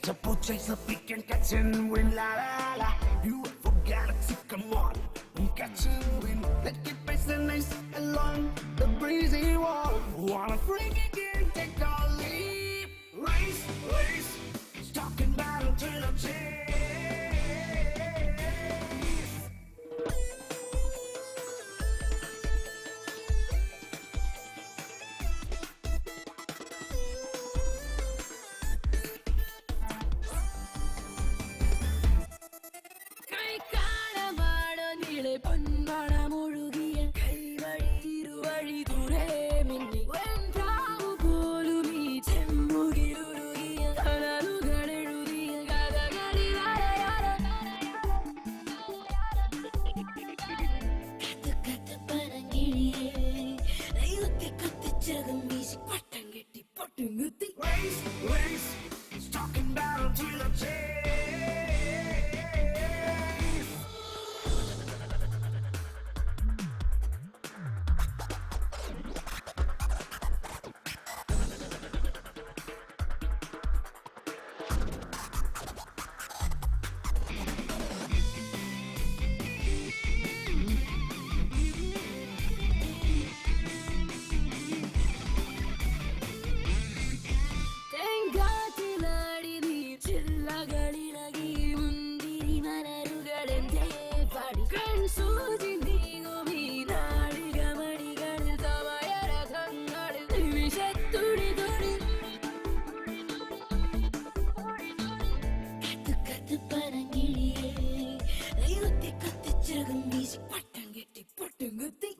to purchase a pick and catch and win, la la la. You for galaxy, come on, and catch and win. Let's keep pacing nice along the breezy wall. Wanna freak again, take a leap. Race, race, talking battle to the chase. Race, race, talking battle to the chase.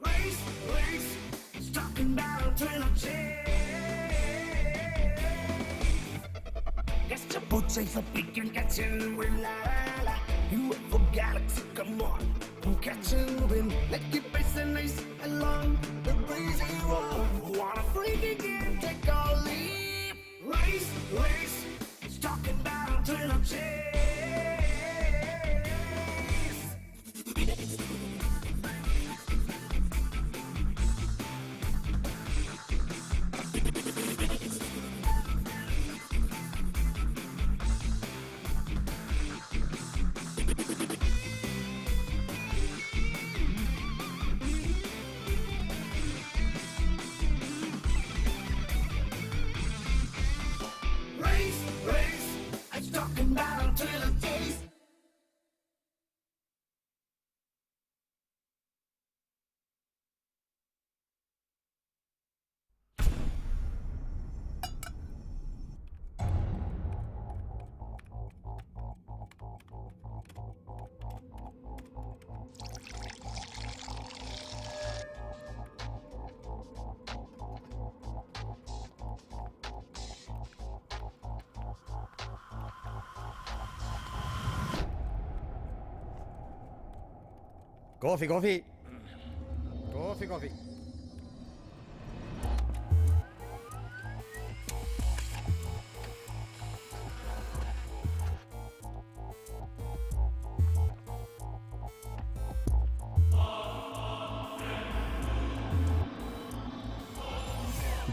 Race, race, talking battle to the chase. Guess to purchase a pick and catch and win, la la la. You for galaxy, come on, and catch and win. Let's keep pacing nice along the breezy wall. Wanna freak again, take a leap. Race, race, talking battle to the chase. Race, race, I'm talking battle to the chase. Coffee coffee coffee coffee.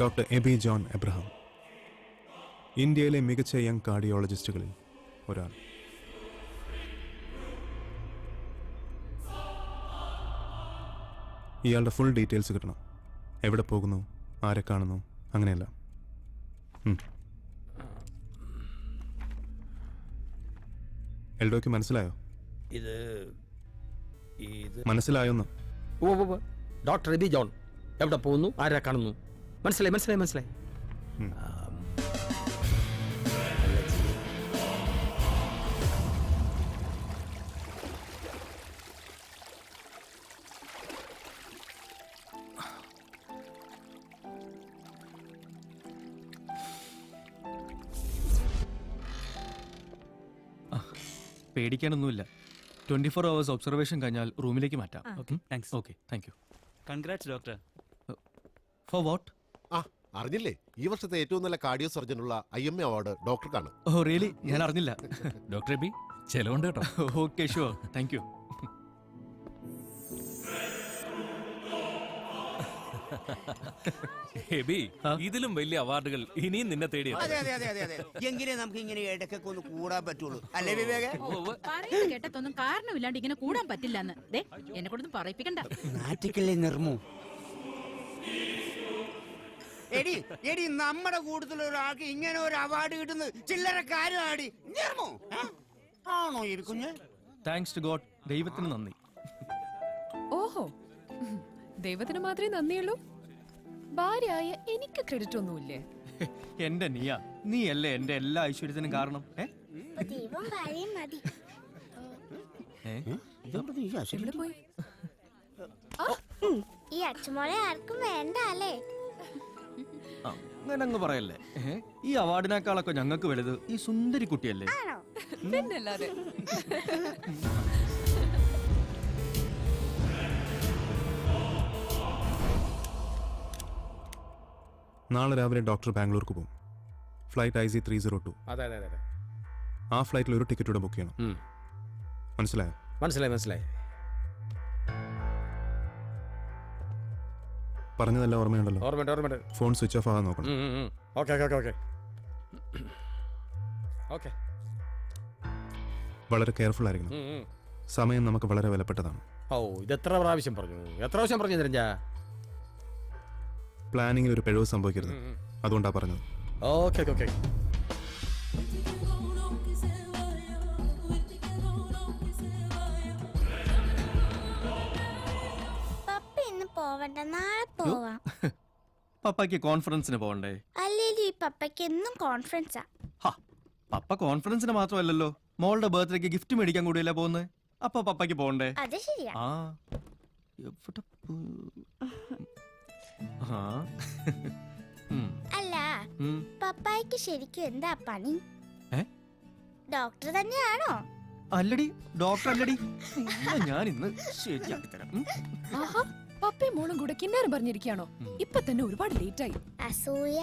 Doctor AB John Abraham, ഇന്ത്യയിലെ മികച്ച young കാർഡിയോളജിസ്റ്റുകളിൽ ഒരാൾ. ഇയാളുടെ full details കിട്ടണം. എവിടെ പോകുന്നു, ആരെ കാണുന്നു, അങ്ങനെയല്ല. എൽഡോയ്ക്ക് മനസ്സിലായോ? മനസ്സിലായോന്ന്? ഡോക്ടർ എബി ജോൺ എവിടെ പോകുന്നു, ആരെ കാണുന്നു, മനസ്സിലായി മനസ്സിലായി മനസ്സിലായി. പേടിക്കാനൊന്നുമില്ല. 24 hours ഒബ്സർവേഷൻ കഴിഞ്ഞാൽ റൂമിലേക്ക് മാറ്റാം. Thanks. Okay, thank you. Congrats doctor. For what? അറിഞ്ഞില്ലേ, ഈ വർഷത്തെ ഏറ്റവും നല്ല കാർഡിയോ സർജനുള്ള IMA അവാർഡ് ഡോക്ടർക്കാണ്. Oh really? ഞാൻ അറിഞ്ഞില്ല. ഡോക്ടർ ബി ചെലവുണ്ട് കേട്ടോ. Okay, sure, thank you. ഹെബി ഇതിലും വലിയ അവാർഡുകൾ ഇനിയും നിന്നെ തേടിയോ? അതെ അതെ അതെ അതെ അതെ എങ്കിലേ നമുക്ക് ഇങ്ങനെ ഇടയ്ക്കൊക്കെ ഒന്ന് കൂടാൻ പറ്റുള്ളൂ അല്ലേ വിവേക്? പറയുന്നത് കേട്ടതൊന്നും കാരണമില്ലാണ്ട് ഇങ്ങനെ കൂടാൻ പറ്റില്ലെന്ന് ദേ എന്നെ കൊണ്ടൊന്നും പറയിപ്പിക്കണ്ട. നാട്ടിക്കല്ലേ നിർമ്മു. എടി എടി നമ്മുടെ കൂട്ടത്തിൽ ഒരാൾക്ക് ഇങ്ങനെ ഒരു അവാർഡ് കിട്ടുന്നത് ചില്ലറ കാര്യമാടി. നിർമ്മു ആണോ ഇരിക്കുഞ്ഞ്? താങ്ക്സ് ടു ഗോഡ്, ദൈവത്തിന് നന്ദി. ഓഹോ, ദൈവത്തിന് മാത്രമേ നന്ദിയുള്ളൂ. ഭാര്യയായ എനിക്ക് ക്രെഡിറ്റ് ഒന്നുമില്ലേ? എന്റെ നീയ, നീയല്ലേ എന്റെ എല്ലാ ഐശ്വര്യത്തിനും കാരണം. എവിടെ പോയി? ഈ അച്ചുമോളെ ആർക്കും വേണ്ട അല്ലേ? അങ്ങനെ അങ്ങ് പറയല്ലേ. ഈ അവാർഡിനേക്കാളൊക്കെ ഞങ്ങൾക്ക് വലുത് ഈ സുന്ദരി കുട്ടിയല്ലേ. പിന്നല്ലാതെ. നാളെ രാവിലെ ഡോക്ടർ ബാംഗ്ലൂർക്ക് പോകും. Flight IC 302. അതെ അതെ അതെ. ആ ഫ്ലൈറ്റിൽ ഒരു ടിക്കറ്റ് കൂടെ ബുക്ക് ചെയ്യണം. മനസ്സിലായോ? മനസ്സിലായി മനസ്സിലായി. പറഞ്ഞതെല്ലാം ഓർമ്മയുണ്ടല്ലോ? ഓർമ്മയുണ്ട് ഓർമ്മയുണ്ട്. ഫോൺ സ്വിച്ച് ഓഫ് ആകാൻ നോക്കണം. Okay okay okay okay. വളരെ കെയർഫുൾ ആയിരിക്കണം. സമയം നമുക്ക് വളരെ വിലപ്പെട്ടതാണ്. ഓ, ഇത് എത്ര പ്രാവശ്യം പറഞ്ഞു, എത്ര പ്രാവശ്യം പറഞ്ഞു നിരഞ്ജ? പ്ലാനിങ്ങിൽ ഒരു പിഴവ് സംഭവിക്കരുത്, അതുകൊണ്ടാണ് പറഞ്ഞത്. Okay okay okay. പപ്പ ഇന്ന് പോവണ്ട, നാളെ പോവാം. പപ്പയ്ക്ക് കോൺഫറൻസിന് പോകണ്ടേ? അല്ലേലും ഈ പപ്പയ്ക്ക് എന്നും കോൺഫറൻസാ. പപ്പ കോൺഫറൻസിന് മാത്രമല്ലല്ലോ, മോളുടെ ബർത്ത്ഡേക്ക് ഗിഫ്റ്റ് മേടിക്കാൻ കൂടിയല്ലേ പോകുന്നത്. അപ്പൊ പപ്പയ്ക്ക് പോകണ്ടേ? അത് ശരിയാ. ആ എവിടെ അല്ല, പപ്പായ്ക്ക് ശരിക്കും എന്താ പണി? ഡോക്ടർ തന്നെയാണോ? അല്ലടി, ഡോക്ടർ അല്ലടി. ഞാൻ ഇന്ന് ശരിയാക്കി തരാം. ആഹാ, പപ്പയും മോളും കൂടെ കിന്നാരം പറഞ്ഞിരിക്കുകയാണോ? ഇപ്പൊ തന്നെ ഒരുപാട് ലേറ്റ് ആയി. അസൂയ.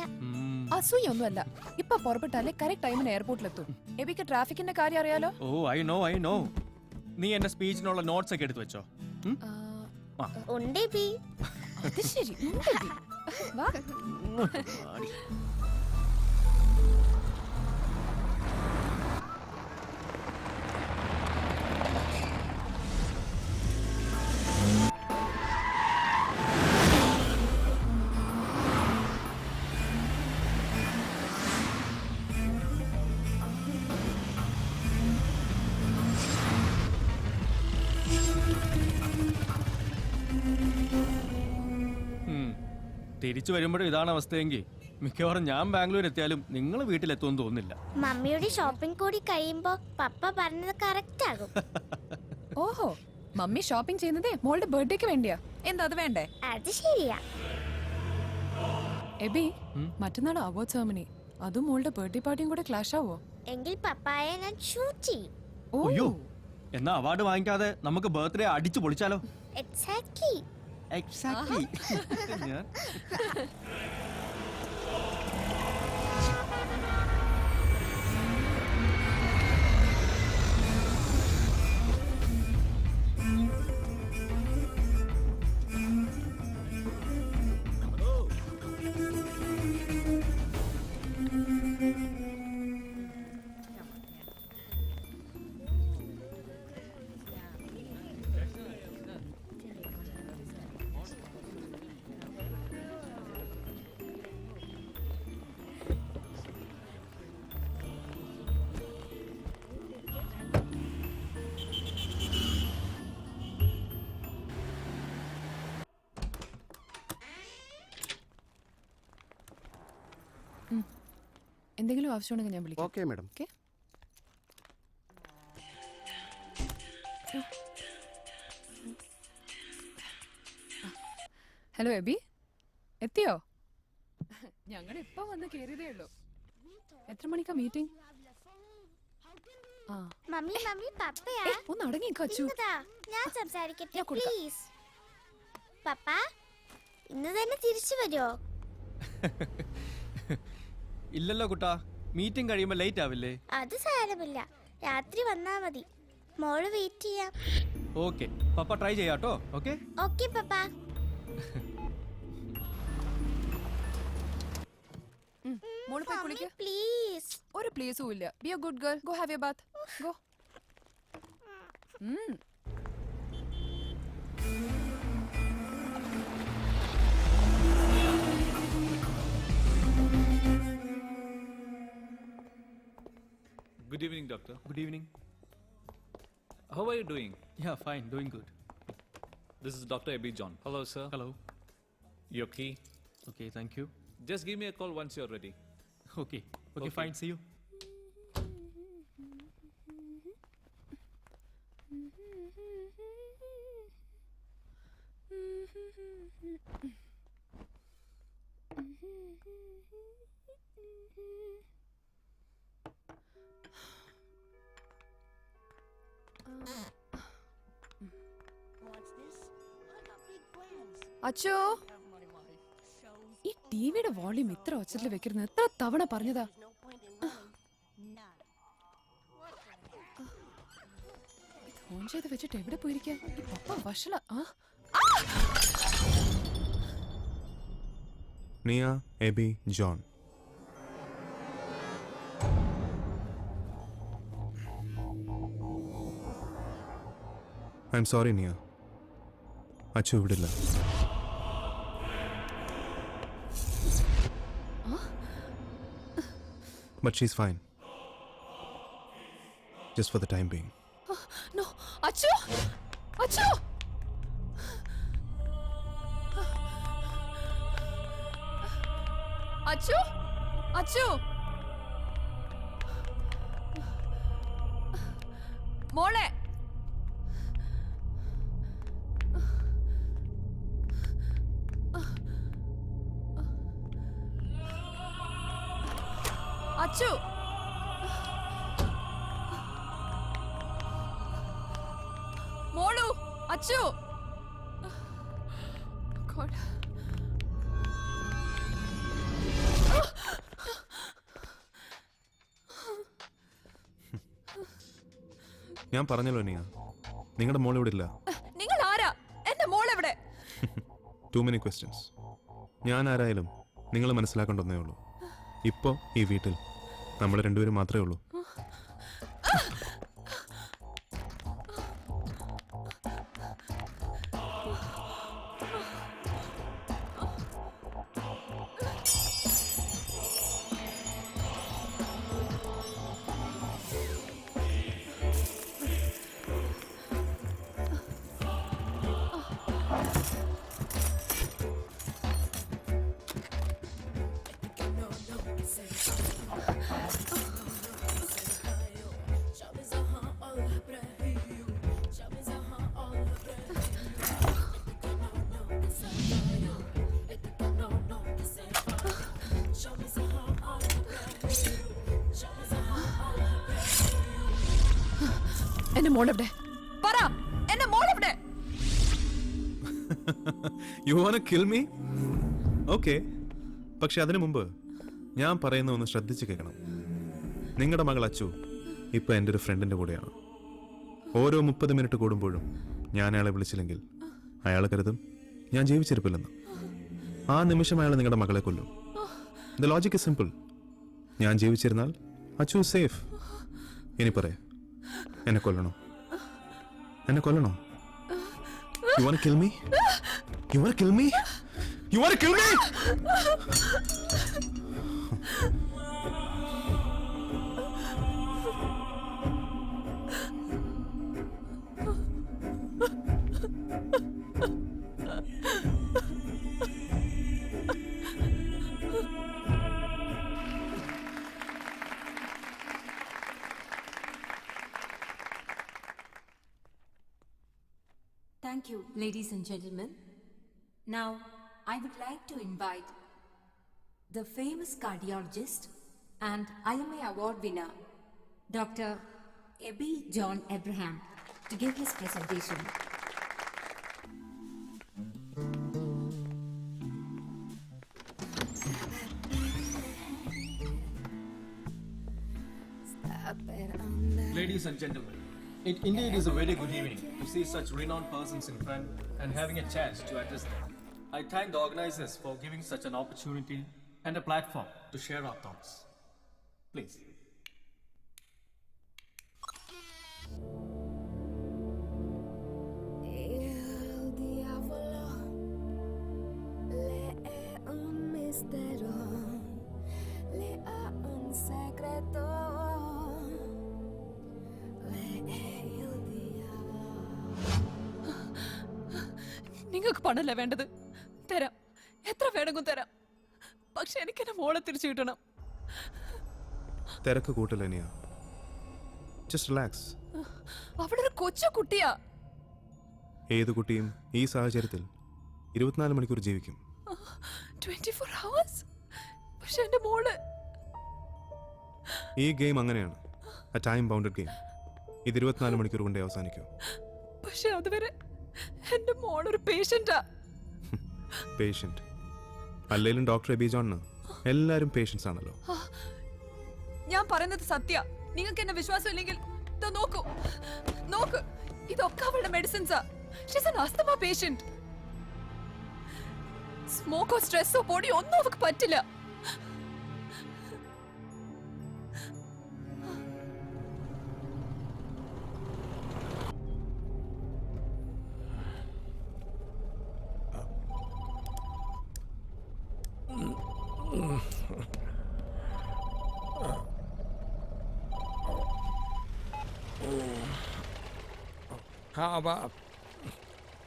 അസൂയൊന്നുമല്ല, ഇപ്പൊ പുറപ്പെട്ടാലേ കറക്റ്റ് ടൈമിന് എയർപോർട്ടിലെത്തും. എബിക്ക് ട്രാഫിക്കിന്റെ കാര്യം അറിയാലോ? ഓ ഐ നോ. നീ എന്റെ സ്പീച്ചിനുള്ള നോട്ട്സ് ഒക്കെ എടുത്തു വെച്ചോ? ഉണ്ട് ബി. അത് ശരി. വാ. തിരിച്ചു വരുമ്പോഴും ഇതാണ് അവസ്ഥയെങ്കിൽ മിക്കവാറും ഞാൻ ബാംഗ്ലൂർ എത്തിയാലും നിങ്ങൾ വീട്ടിലെത്തുമെന്ന് തോന്നുന്നില്ല. മമ്മിയുടെ ഷോപ്പിംഗ് കൂടി കഴിയുമ്പോ പപ്പ പറഞ്ഞത് കറക്റ്റ് ആകും. ഓഹോ, മമ്മി ഷോപ്പിംഗ് ചെയ്യുന്നതേ മോളുടെ ബർത്ത്ഡേക്ക് വേണ്ടിയാ. എന്താ അത് വേണ്ടേ? അത് ശരിയാ. എബി, മറ്റന്നാൾ അവാർഡ് സെറമണി, അതും മോളുടെ ബർത്ത്ഡേ പാർട്ടിയും കൂടെ ക്ലാഷ് ആവോ? എങ്കിൽ പപ്പായെ ഞാൻ ഷൂട്ട് ചെയ്യും. അയ്യോ, എന്നാ അവാർഡ് വാങ്ങിക്കാതെ നമുക്ക് ബർത്ത്ഡേ അടിച്ചു പൊളിച്ചാലോ? എക്സാക്ട്ലി. എക്സാക്ട്ലി. എന്തെങ്കിലും ആവശ്യമുണ്ടെങ്കിൽ ഞാൻ വിളിക്കാം. Okay madam. Okay. Hello Aby, എത്തിയോ? ഞങ്ങൾ ഇപ്പൊ വന്ന് കേറിയതേ ഉള്ളൂ. എത്ര മണിക്കാ മീറ്റിംഗ്? ആ, മമ്മി മമ്മി പപ്പയാ. ഒന്ന് അടങ്ങിക്കോ അച്ചു. ഇന്നതാ ഞാൻ സംസാരിക്കട്ടെ ഞാൻ കൊടുക്കാം. പ്ലീസ്. പപ്പ ഇന്ന് തന്നെ തിരിച്ചു വരുമോ? ഇല്ലല്ലോ കുട്ടാ, മീറ്റിംഗ് കഴിയുമ്പോ ലേറ്റ് ആവില്ലേ? അത് സാരമില്ല, രാത്രി വന്നാ മതി. മോള് വെയിറ്റ് ചെയ്യാം. ഓക്കെ, പപ്പ ട്രൈ ചെയ്യാട്ടോ. ഓക്കെ ഓക്കെ പപ്പ. മോള് പോയി കുളിക്ക്. പ്ലീസ്. ഒരു പ്ലേസും ഇല്ല. B A good girl. Go have your Baat. Go. Good evening, doctor. Good evening. How are you doing? Yeah, fine, doing good. This is Dr. Abhi John. Hello, sir. Hello. Your key. Okay, thank you. Just give me a call once you're ready. Okay, Okay. fine, see you. അച്ചോ, ഈ ടിവിയുടെ volume ഇത്ര ഒച്ചത്തിൽ വെക്കരുത്. എത്ര തവണ പറഞ്ഞതാ. On ചെയ്ത് വെച്ചിട്ട് എവിടെ പോയിരിക്കാൻ? ഈ പപ്പ വഷള. Niya, Aby, John. I'm sorry Niya, Achu ഇവിടില്ല. But she's fine. Just for the time being. No, Achu, Achu. Achu, Achu. മോളെ. അച്ചു. മോളു, അച്ചു. God. ഞാൻ പറഞ്ഞല്ലോ നിയ, നിങ്ങളുടെ മോൾ ഇവിടെ ഇല്ല. നിങ്ങൾ ആരാ? എന്റെ മോൾ എവിടെ? Too many questions. ഞാൻ ആരായാലും നിങ്ങൾ മനസ്സിലാക്കേണ്ടതേ ഉള്ളൂ. ഇപ്പോൾ ഈ വീട്ടിൽ നമ്മൾ രണ്ടുപേരും മാത്രമേ ഉള്ളൂ. എന്റെ മോളെവിടെ? പറ, എന്റെ മോളെവിടെ? You want to kill me? Okay, പക്ഷെ അതിനു മുമ്പ് ഞാൻ പറയുന്ന ഒന്ന് ശ്രദ്ധിച്ച് കേൾക്കണം. നിങ്ങളുടെ മകൾ അച്ചു ഇപ്പൊ എൻ്റെ ഒരു ഫ്രണ്ടിന്റെ കൂടെയാണ്. ഓരോ 30 മിനിറ്റ് കൂടുമ്പോഴും ഞാൻ അയാളെ വിളിച്ചില്ലെങ്കിൽ അയാൾ കരുതും ഞാൻ ജീവിച്ചിരിപ്പില്ലെന്ന്. ആ നിമിഷം അയാൾ നിങ്ങളുടെ മകളെ കൊല്ലും. The logic is simple. ഞാൻ ജീവിച്ചിരുന്നാൽ അച്ചു സേഫ്. ഇനി പറയാ, എന്നെ കൊല്ലണോ? എന്നെ കൊല്ലണോ? You wanna kill me? You wanna kill me? You wanna kill me? Thank you, ladies and gentlemen. Now, I would like to invite the famous cardiologist and IMA award winner, Dr. Abhi John Abraham, to give his presentation. Ladies and gentlemen, it indeed is a very good evening to see such renowned persons in front and having a chance to address them. I thank the organizers for giving such an opportunity and a platform to share our thoughts. Please. El diavolo lee un misterio, lee un secreto, lee el diavolo. നിങ്ങൾക്ക് പണല്ലേ വേണ്ടത്? തരാം, എത്ര വേണമെങ്കിലും തരാം. പക്ഷെ എനിക്ക് എന്റെ മോളെ തിരിച്ചു കിട്ടണം. തിരക്ക് കൂട്ടില്ല ഇനിയാ. Just relax. അവിടെ ഒരു കൊച്ചു കുട്ടിയാ. ഏത് കുട്ടിയും ഈ സാഹചര്യത്തിൽ 24 മണിക്കൂർ ജീവിക്കും. 24 hours. പക്ഷെ എന്റെ മോള്. ഈ ഗെയിം അങ്ങനെയാണ്, എ ടൈം ബൗണ്ടഡ് ഗെയിം. ഇത് 24 മണിക്കൂർ കൊണ്ടേ അവസാനിക്കൂ. പക്ഷെ അതുവരെ എന്റെ മോളൊരു പേഷ്യന്റാ. പേഷ്യന്റ് അല്ലെങ്കിലും ഡോക്ടർ എബി ജോണിന് എല്ലാവരും പേഷ്യൻസ് ആണല്ലോ. ഞാൻ പറയുന്നത് സത്യ. നിങ്ങൾക്ക് എന്നെ വിശ്വാസം ഇല്ലെങ്കിൽ ദാ നോക്കൂ, നോക്ക്, ഇതൊക്കെ അവളുടെ മെഡിസിൻസാ. She's an asthma patient. സ്മോക്കോ സ്ട്രെസ്സോ ബോഡി ഒന്നും അവൾക്ക് പറ്റില്ല.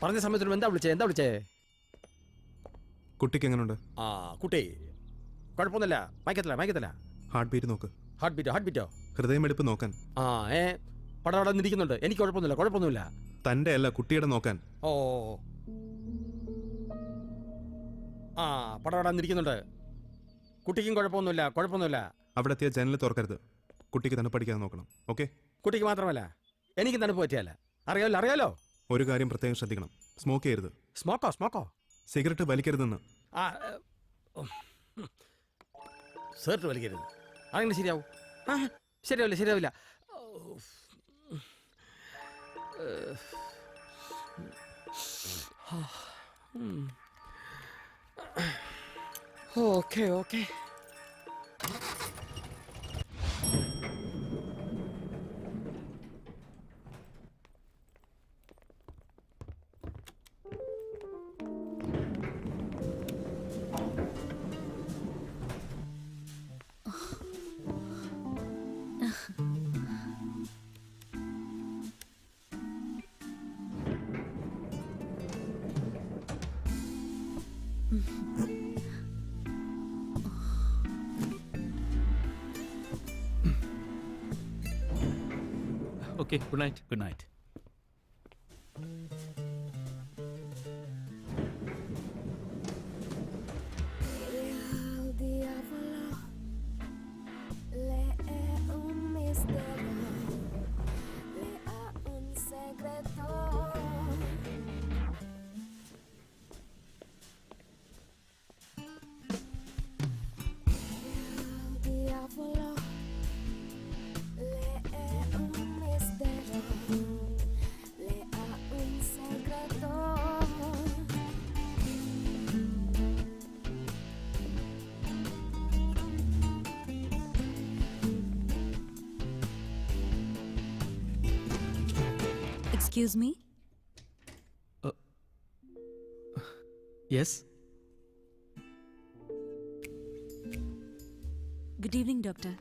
പറഞ്ഞ സമയത്തിന് എന്താ വിളിച്ചേ? കുട്ടിക്ക് എങ്ങനെയുണ്ട്? ആ കുട്ടി കുഴപ്പമൊന്നുമില്ല. മയക്കത്തില്ല. ഹാർട്ട് ബീറ്റ് നോക്ക്. ഹാർട്ട് ബീറ്റോ? ഹൃദയമെടുപ്പ് നോക്കാൻ. പടപടം ഇരിക്കുന്നുണ്ട്. എനിക്ക് കുഴപ്പമൊന്നുമില്ല. തന്റെ അല്ല, കുട്ടിയുടെ നോക്കാൻ. ഓ പടപടം ഇരിക്കുന്നുണ്ട്. കുട്ടിക്കും കുഴപ്പമൊന്നുമില്ല. അവിടെ എത്തിയ ജനൽ തുറക്കരുത്. കുട്ടിക്ക് തണുപ്പടിക്കാതെ നോക്കണം. ഓക്കെ? കുട്ടിക്ക് മാത്രമല്ല, എനിക്ക് തണുപ്പ് പറ്റിയല്ല. അറിയാലോ. ഒരു കാര്യം പ്രത്യേകം ശ്രദ്ധിക്കണം, സ്മോക്ക് ചെയ്യരുത്. സ്മോക്കോ? സിഗരറ്റ് വലിക്കരുതെന്ന്. സിഗരറ്റ് വലിക്കരുത്. അങ്ങനെ ശരിയാവും? ശരിയാവില്ല. Okay. Okay, good night. Good night. El diavolo lee un misterio, lee un secreto. El diavolo lee un misterio, lee un secreto. Excuse me? Yes? Good evening, doctor.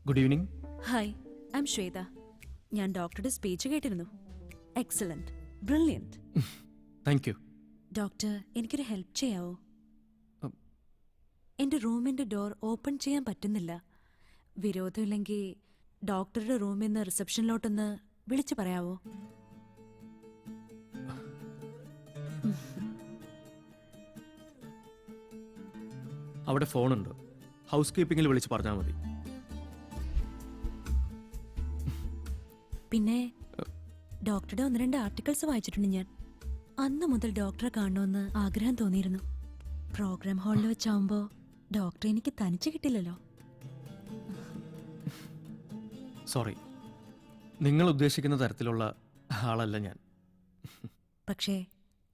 Good evening. Hi, I'm Shweta. ഞാൻ ഡോക്ടറുടെ speech കേട്ടിരുന്നു. Excellent, brilliant. Thank you. Doctor, എനിക്കൊരു help ചെയ്യാവോ? ഉം. എൻ്റെ റൂമിൻ്റെ door open ചെയ്യാൻ പറ്റുന്നില്ല. വിരോധമില്ലെങ്കിൽ ഡോക്ടറുടെ റൂമിൽ നിന്ന് റിസപ്ഷനിലോട്ടൊന്ന് വിളിച്ചു പറയാവോ? അവിടെ ഫോണുണ്ട്. ഹൗസ് കീപ്പിങ്ങിൽ വിളിച്ച് പറഞ്ഞാൽ മതി. പിന്നെ ഡോക്ടറുടെ 1-2 ആർട്ടിക്കിൾസ് വായിച്ചിട്ടുണ്ട് ഞാൻ. അന്ന് മുതൽ ഡോക്ടറെ കാണണമെന്ന് ആഗ്രഹം തോന്നിയിരുന്നു. പ്രോഗ്രാം ഹാളിൽ വെച്ചാവുമ്പോൾ ഡോക്ടറെ എനിക്ക് തനിച്ച് കിട്ടില്ലല്ലോ. സോറി, നിങ്ങൾ ഉദ്ദേശിക്കുന്ന തരത്തിലുള്ള ആളല്ല ഞാൻ. പക്ഷേ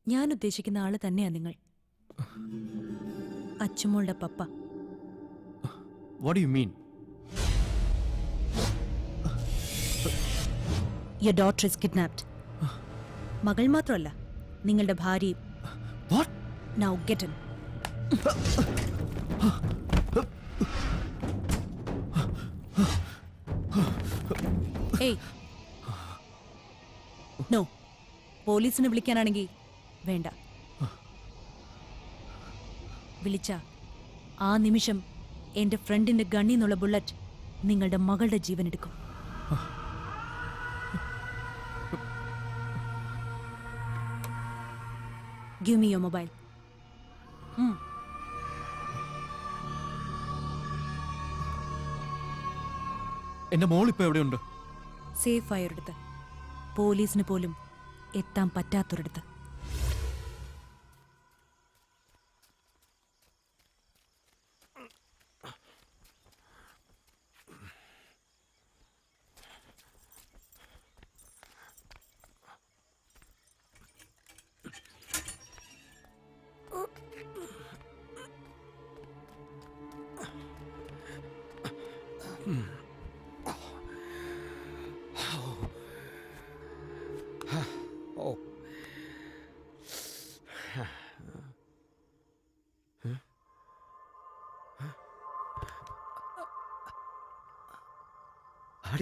ഞാൻ ഉദ്ദേശിക്കുന്ന ആള് തന്നെയാ നിങ്ങൾ. അച്ചുമോളുടെ പപ്പ. What you mean? Your daughter is kidnapped. മകൾ മാത്രമല്ല, നിങ്ങളുടെ ഭാര്യയും. വാട്ട്? Now get in. ഏയ്, നോ. പോലീസിനെ വിളിക്കാനാണെങ്കിൽ വേണ്ട. വിളിച്ച ആ നിമിഷം എന്റെ ഫ്രണ്ടിന്റെ ഗണ്ണിൽ നിന്നുള്ള ബുള്ളറ്റ് നിങ്ങളുടെ മകളുടെ ജീവൻ എടുക്കും. Give me your mobile. എന്റെ മോൾ ഇപ്പൊ എവിടെയുണ്ട്? സേഫ് ആയൊരിടത്ത്, പോലീസിന് പോലും എത്താൻ പറ്റാത്തൊരിടത്ത്.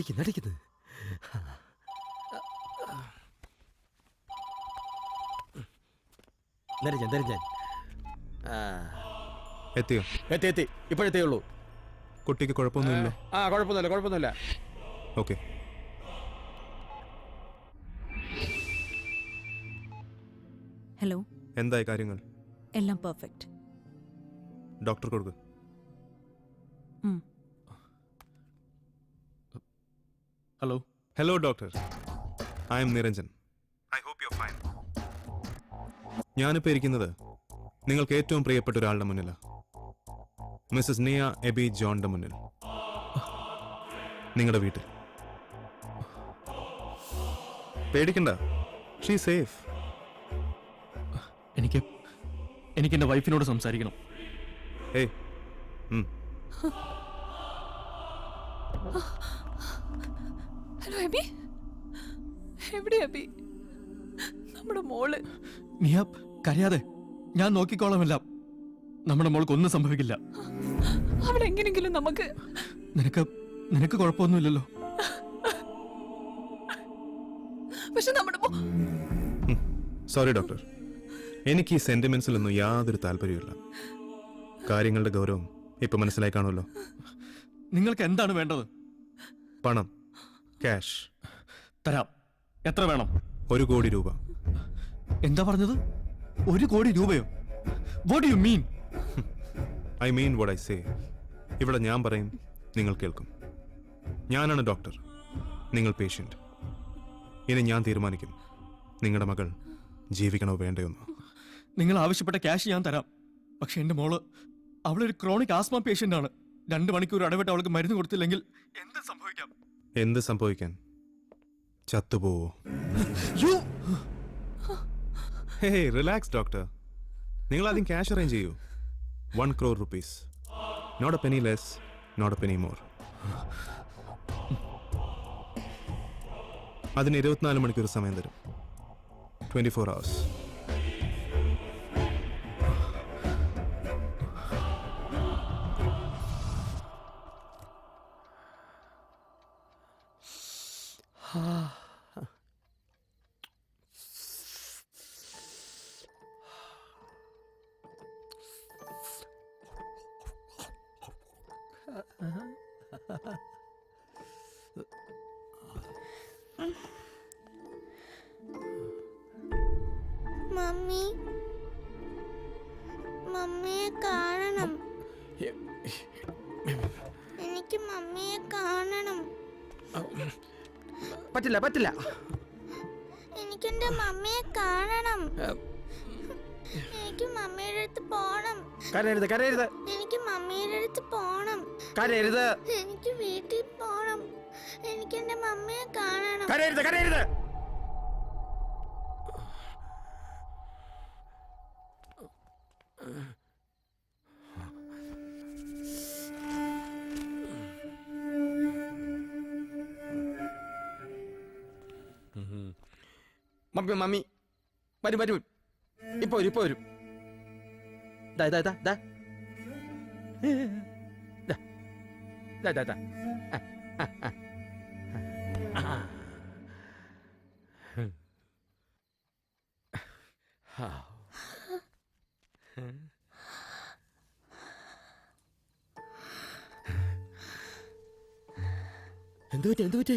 അടിക്കുന്നത് ധരിച്ചാൻ എത്തിയോ? എത്തി ഇപ്പോഴെത്തിയുള്ളൂ. കുട്ടിക്ക് കുഴപ്പമൊന്നുമില്ലല്ലോ? കുഴപ്പമൊന്നുമില്ല. ഓക്കെ. ഹലോ. എന്തായി കാര്യങ്ങൾ? എല്ലാം പെർഫെക്റ്റ്. ഡോക്ടർ കൊടുക്ക്. Hello. Hello doctor, I'm Niranjan. I hope you are fine. ഞാനിപ്പോൾ ഇരിക്കുന്നത് നിങ്ങൾക്ക് ഏറ്റവും പ്രിയപ്പെട്ട ഒരാളുടെ മുന്നിലാണ്. മിസ്സസ് നിയ എബി ജോണിന്റെ മുന്നിൽ, നിങ്ങളുടെ വീട്ടിൽ. പേടിക്കണ്ട, ഷീ സേഫ്. എനിക്ക് എന്റെ വൈഫിനോട് സംസാരിക്കണം. ഏയ്. ഹലോ എബി, എവിടെ എബി? നമ്മുടെ മോള്. നിയ കരയാതെ, ഞാൻ നോക്കിക്കോളാമെല്ലാം. നമ്മുടെ മോൾക്ക് ഒന്നും സംഭവിക്കില്ല. അവിടെ എങ്ങനെങ്കിലും നമുക്ക്. നിനക്ക് കുഴപ്പമൊന്നുമില്ലല്ലോ? പക്ഷെ നമ്മുടെ സോറി ഡോക്ടർ, എനിക്ക് ഈ സെന്റിമെന്റ്സിലൊന്നും യാതൊരു താല്പര്യമില്ല. കാര്യങ്ങളുടെ ഗൗരവം ഇപ്പൊ മനസ്സിലായി കാണുമല്ലോ. നിങ്ങൾക്ക് എന്താണ് വേണ്ടത്? പണം, ക്യാഷ്. തരാം. എത്ര വേണം? 1 കോടി രൂപ. എന്താ പറഞ്ഞത്? 1 കോടി രൂപയോ? What you mean? I mean what I say. ഇവിടെ ഞാൻ പറയും, നിങ്ങൾ കേൾക്കും. ഞാനാണ് ഡോക്ടർ, നിങ്ങൾ പേഷ്യന്റ്. ഇനി ഞാൻ തീരുമാനിക്കും നിങ്ങളുടെ മകൾ ജീവിക്കണോ വേണ്ടയോന്ന്. നിങ്ങൾ ആവശ്യപ്പെട്ട ക്യാഷ് ഞാൻ തരാം. പക്ഷെ എന്റെ മോള്, അവളൊരു ക്രോണിക് ആസ്മ പേഷ്യന്റ് ആണ്. 2 മണിക്കൂർ ഇടവിട്ട് അവൾക്ക് മരുന്ന് കൊടുത്തില്ലെങ്കിൽ എന്ത് സംഭവിക്കാം? എന്ത് സംഭവിക്കാൻ? ചത്തുപോവോ? ഹേ റിലാക്സ് ഡോക്ടർ. നിങ്ങൾ ആദ്യം ക്യാഷ് അറേഞ്ച് ചെയ്യൂ. 1 crore rupees. Not a penny less, not a penny more. അതിന് 24 മണിക്കൂർ സമയം തരും. 24 hours. മമ്മി, മമ്മിയെ കാണണം. എനിക്ക് മമ്മിയെ കാണണം. പറ്റില്ല. എനിക്കെന്റെ മമ്മിയെ കാണണം. എനിക്ക് മമ്മിയുടെ അടുത്ത് പോണം. കരയരുത്. എനിക്ക് മമ്മിയുടെ അടുത്ത് പോണം. കരയരുത്. എനിക്ക് വീട്ടിൽ പോണം. എനിക്ക് എന്റെ മമ്മിയെ കാണണം. കരയരുത്. മമ്മി മമ്മി വരും വരും ഇപ്പൊ വരും ഇപ്പൊ വരും ദാ ദാ ദാ ദാ ദാ ദാ ദാ എന്ത് പറ്റി എന്ത് പറ്റി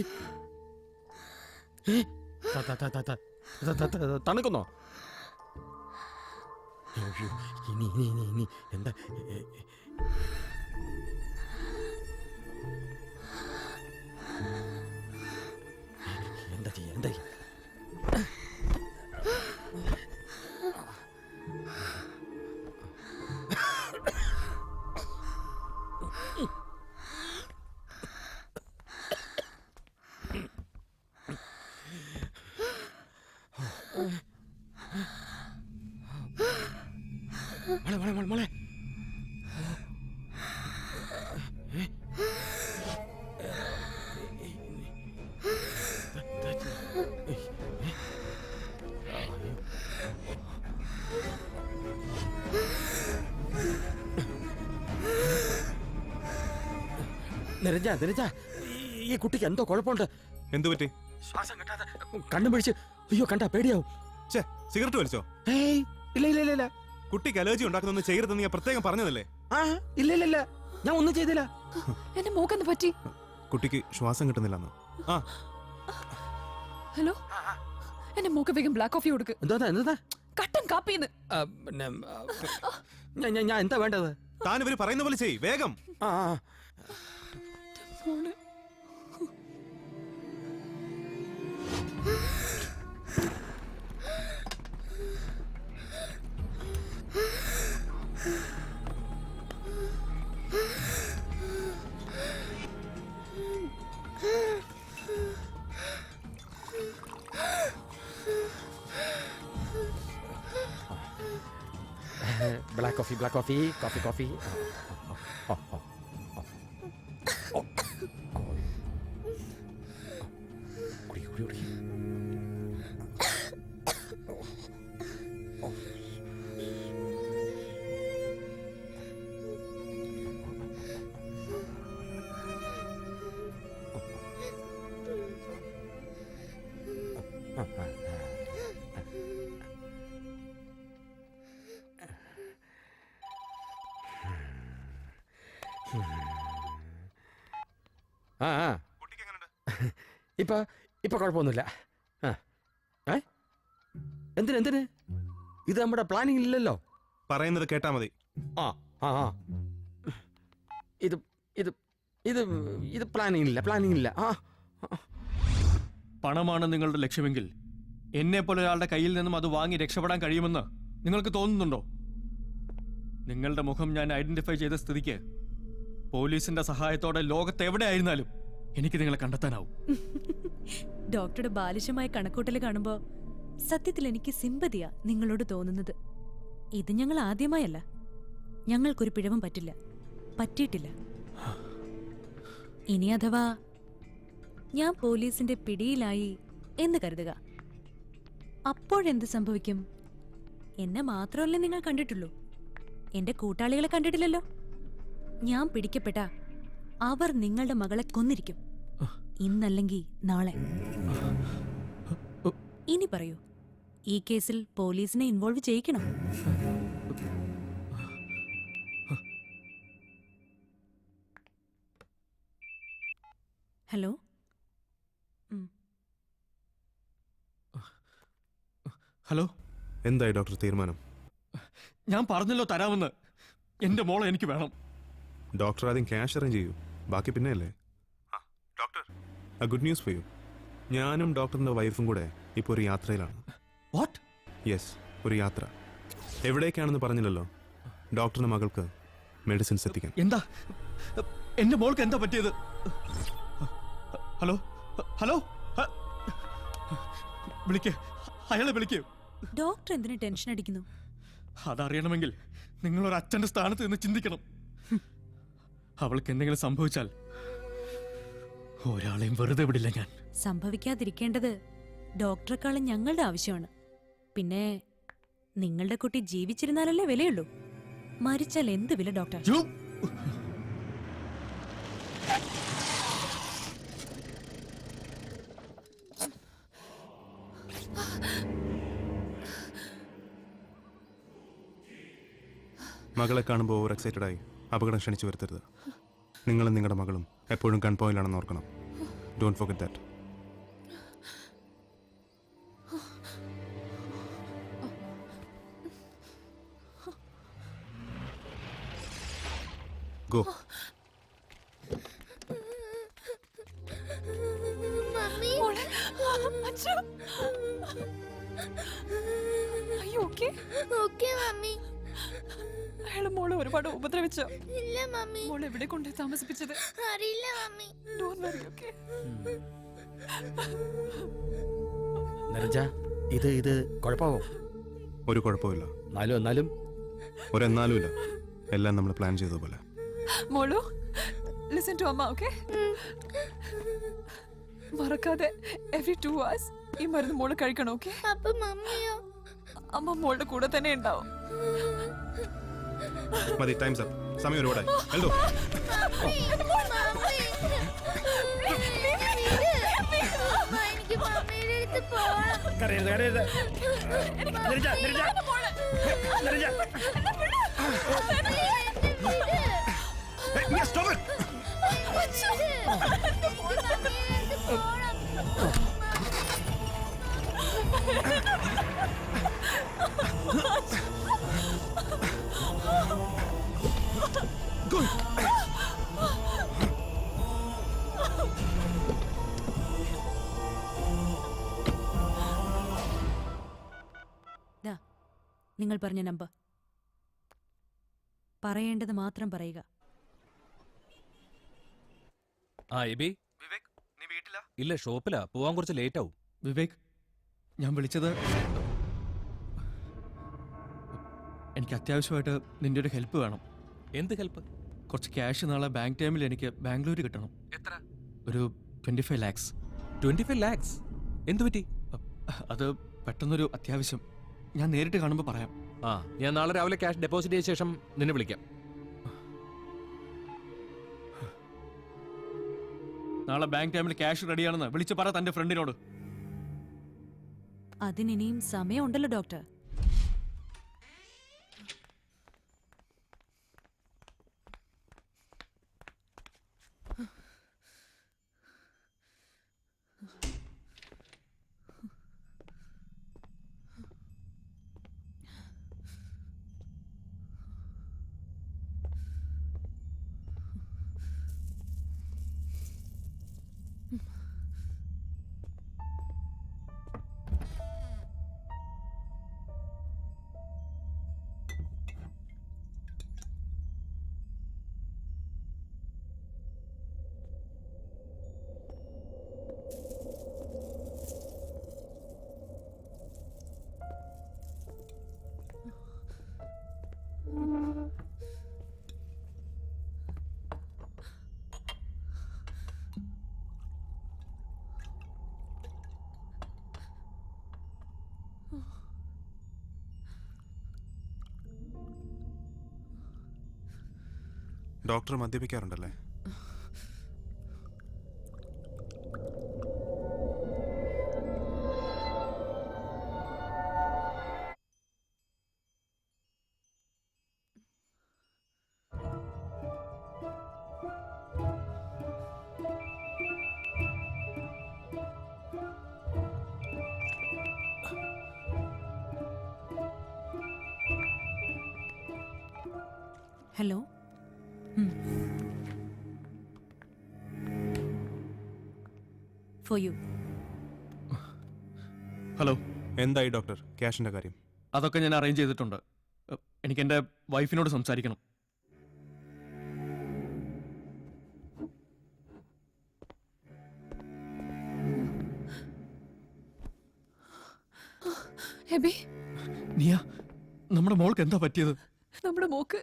തണുക്കുന്നോ ഇനി ഇനി ഇനി ഇനി എന്താ എന്താ ചെയ്യാ എന്താ ചെയ്യാ മോളെ മോളെ മോളെ മോളെ നിരഞ്ജ നിരഞ്ജ ഈ കുട്ടിക്ക് എന്തോ കുഴപ്പമുണ്ട്. എന്തു പറ്റി? ശ്വാസം കിട്ടാതെ കണ്ണും പിടിച്ച് അയ്യോ കണ്ടാ പേടിയാവും. സിഗരറ്റ് വലിച്ചോ? ഏയ് ഇല്ല ഇല്ല ഇല്ല ഇല്ല. കുട്ടിക്ക് അലർജി ഉണ്ടാക്കുന്ന ചെയ്യരുതെന്ന് ഞാൻ പ്രത്യേകം പറഞ്ഞതല്ലേ? ആ ഇല്ല ഇല്ല ഇല്ല ഞാൻ ഒന്നും ചെയ്തില്ല. എന്റെ മൂക്കെന്ന് പറ്റി? കുട്ടിക്ക് ശ്വാസം കിട്ടുന്നില്ലെന്ന്. ആ ഹലോ, എന്റെ മൂക്ക് വേഗം ബ്ലാക്ക് കോഫി കൊടുക്ക്. എന്താ എന്താ കട്ടൻ കാപ്പിന്ന്. ഞാൻ എന്താ വേണ്ടത്? താൻ ഇവര് പറയുന്ന പോലെ ചെയ് വേഗം. ആ black coffee black coffee coffee coffee. കുടി കുടി കുടി. ആ ആ ഇപ്പൊ ഇപ്പൊ കുഴപ്പമൊന്നുമില്ല. ആ എന്തിന് എന്തിന്? ഇത് നമ്മുടെ പ്ലാനിങ് ഇല്ലല്ലോ. പറയുന്നത് കേട്ടാ മതി. ആ ആ ആ ഇത് ഇത് ഇത് ഇത് പ്ലാനിങ് ഇല്ല പ്ലാനിങ് ഇല്ല. ആ പണമാണ് നിങ്ങളുടെ ലക്ഷ്യമെങ്കിൽ എന്നെ പോലെ ഒരാളുടെ കയ്യിൽ നിന്നും അത് വാങ്ങി രക്ഷപ്പെടാൻ കഴിയുമെന്ന് നിങ്ങൾക്ക് തോന്നുന്നുണ്ടോ? നിങ്ങളുടെ മുഖം ഞാൻ ഐഡന്റിഫൈ ചെയ്ത സ്ഥിതിക്ക് പോലീസിന്റെ സഹായത്തോടെ ലോകത്ത് എവിടെ ആയിരുന്നാലും എനിക്ക് നിങ്ങളെ കണ്ടെത്താനാവും. ഡോക്ടറുടെ ബാലിശമായ കണക്കൂട്ടൽ കാണുമ്പോ സത്യത്തിൽ എനിക്ക് സിമ്പതിയാ നിങ്ങളോട് തോന്നുന്നത്. ഇത് ഞങ്ങൾ ആദ്യമായല്ല. ഞങ്ങൾക്കൊരു പിഴവും പറ്റില്ല, പറ്റിയിട്ടില്ല. ഇനി അഥവാ ഞാൻ പോലീസിന്റെ പിടിയിലായി എന്ന് കരുതുക, അപ്പോഴെന്ത് സംഭവിക്കും? എന്നെ മാത്രമല്ലേ നിങ്ങൾ കണ്ടിട്ടുള്ളൂ, എന്റെ കൂട്ടാളികളെ കണ്ടിട്ടില്ലല്ലോ. ഞാൻ പിടിക്കപ്പെട്ട അവർ നിങ്ങളുടെ മകളെ കൊന്നിരിക്കും, ഇന്നല്ലെങ്കിൽ നാളെ. ഇനി പറയൂ, ഈ കേസിൽ പോലീസിനെ ഇൻവോൾവ് ചെയ്യിക്കണം? ഹലോ, ഹലോ, എന്തായി ഡോക്ടർ തീരുമാനം? ഞാൻ പറഞ്ഞല്ലോ തരാമെന്ന്. എന്റെ മോളെ എനിക്ക് വേണം. ഡോക്ടർ ആദ്യം ക്യാഷ് അറേഞ്ച് ചെയ്യൂ, ബാക്കി പിന്നെ അല്ലേ. Doctor, good news for you. ഞാനും ഡോക്ടറിന്റെ വൈഫും കൂടെ ഇപ്പോൾ ഒരു യാത്രയിലാണ്. വാട്ട്? യെസ്, ഒരു യാത്ര. എവിടേക്കാണെന്ന് പറഞ്ഞില്ലല്ലോ. ഡോക്ടറിന്റെ മകൾക്ക് മെഡിസിൻസ് എത്തിക്കാൻ. എന്താ എന്റെ മോൾക്ക് എന്താ പറ്റിയത്? ഹലോ ഹലോ, വിളിക്കേ, അയാളെ വിളിക്കൂ. ഡോക്ടർ എന്തിനു ടെൻഷൻ അടിക്കുന്നു? അതറിയണമെങ്കിൽ നിങ്ങൾ ഒരു അച്ഛന്റെ സ്ഥാനത്ത് നിന്ന് ചിന്തിക്കണം. അവൾക്ക് എന്തെങ്കിലും സംഭവിച്ചാൽ ഒരാളെയും വെറുതെ വിടില്ല ഞാൻ. സംഭവിക്കാതിരിക്കേണ്ടത് ഡോക്ടറെക്കാളും ഞങ്ങളുടെ ആവശ്യമാണ്. പിന്നെ നിങ്ങളുടെ കുട്ടി ജീവിച്ചിരുന്നാലല്ലേ വിലയുള്ളൂ. മരിച്ചാൽ എന്ത് വില ഡോക്ടർ? മകളെ കാണുമ്പോൾ ഓവർ എക്സൈറ്റഡ് ആയി അപകടം ക്ഷണിച്ചു വരുത്തരുത്. നിങ്ങളും നിങ്ങളുടെ മകളും എപ്പോഴും കൺപോയിലാണെന്ന് ഓർക്കണം. Don't forget that. Go. Mummy okay mummy. അയാള് മോളെ ഒരുപാട് ഉപദ്രവിച്ചോ? ഇല്ല മമ്മി. മോളെ എവിടെ കൊണ്ടേ താമസിപ്പിച്ചത്? അറിയില്ല മമ്മി. Don't worry, okay? നിരഞ്ജ, ഇത് കുഴപ്പമാവോ? ഒരു കുഴപ്പമില്ല. എന്നാലും ഒരെന്നാലും ഇല്ല. എല്ലാം നമ്മൾ പ്ലാൻ ചെയ്ത പോലെ. മോളു, listen to അമ്മ, okay? മറക്കാതെ every 2 hours ഈ മരുന്ന് മോള് കഴിക്കണം, okay? അപ്പൊ മമ്മിയോ? അമ്മ മോളുടെ കൂടെ തന്നെ ഉണ്ടാവും. മതി, ടൈംസ് അപ്പ്. സമയം ഒരുപാടായി. എൽദോ. എനിക്ക് മമ്മിയുടെ അടുത്ത് പോവാം. കരയരുത്. നിങ്ങൾ പറഞ്ഞ നമ്പർ പറയേണ്ടത് മാത്രം പറയുക. ആ എബി, ഇല്ല ഷോപ്പിലാ, പോവാൻ കുറച്ച് ലേറ്റ് ആവും. വിവേക്, ഞാൻ വിളിച്ചത് എനിക്ക് അത്യാവശ്യമായിട്ട് നിന്റെ ഒരു ഹെൽപ്പ് വേണം. എന്ത് ഹെൽപ്പ്? കുറച്ച് ക്യാഷ് നാളെ ബാങ്ക് ടൈമിൽ എനിക്ക് ബാംഗ്ലൂർ കിട്ടണം. എത്ര? ഒരു 25 lakhs. 25 lakhs? എന്തു പറ്റി? അത് പെട്ടെന്നൊരു അത്യാവശ്യം. ഞാൻ നേരിട്ട് കാണുമ്പോൾ പറയാം. ആ, ഞാൻ നാളെ രാവിലെ ക്യാഷ് ഡെപ്പോസിറ്റ് ചെയ്ത ശേഷം നിന്നെ വിളിക്കാം. നാളെ ബാങ്ക് ടൈമിൽ ക്യാഷ് റെഡിയാണെന്ന് വിളിച്ചു പറ തന്റെ ഫ്രണ്ടിനോട്. അതിനിനിയും സമയമുണ്ടല്ലോ ഡോക്ടർ. ഡോക്ടർ മദ്യപിക്കാറുണ്ടല്ലേ? ഹലോ. For you. ഹലോ. എന്തായി ഡോക്ടർ ക്യാഷിന്റെ കാര്യം? അതൊക്കെ ഞാൻ അറേഞ്ച് ചെയ്തിട്ടുണ്ട്. എനിക്ക് എൻ്റെ വൈഫിനോട് സംസാരിക്കണം. എബി, നിയ, നമ്മുടെ മോൾക്ക് എന്താ പറ്റിയത്? നമ്മുടെ മോക്ക്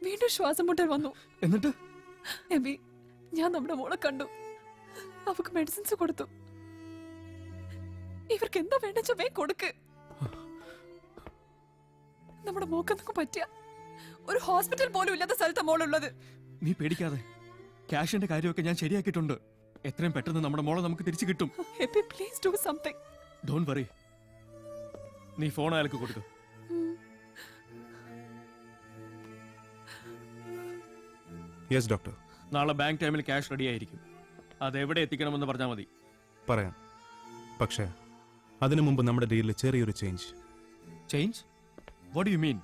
വീണ്ടും ശ്വാസം മുട്ടൽ വന്നു. എന്നിട്ട് എബി, ഞാൻ നമ്മുടെ മോളെ കണ്ടു. അവക്ക് മെഡിസിൻസ് കൊടുത്തു. ഇവർക്ക് എന്താ വേണ്ടെച്ച വേ കൊടുക്ക്. നമ്മുടെ മോക്കെന്തൊക്കെ പറ്റിയ ഒരു ഹോസ്പിറ്റൽ പോലും ഇല്ലാത്ത സ്ഥലത്താ മോളുള്ളത്. നീ പേടിക്കാതെ, ക്യാഷിന്റെ കാര്യമൊക്കെ ഞാൻ ശരിയാക്കിയിട്ടുണ്ട്. എത്രയും പെട്ടെന്ന് നമ്മുടെ മോളെ നമുക്ക് തിരിച്ചു കിട്ടും. Aby please do something. Don't worry. നീ ഫോൺ അയാൾക്ക് കൊടുക്കും. Yes doctor. നാളെ ബാങ്ക് ടൈമിൽ ക്യാഷ് റെഡി ആയിരിക്കും. അതെവിടെ എത്തിക്കണമെന്ന് പറഞ്ഞാൽ മതി. പറയാം. പക്ഷേ അതിനു മുമ്പ് നമ്മുടെ ഡീലിൽ ചെറിയൊരു change. Change? What do you mean?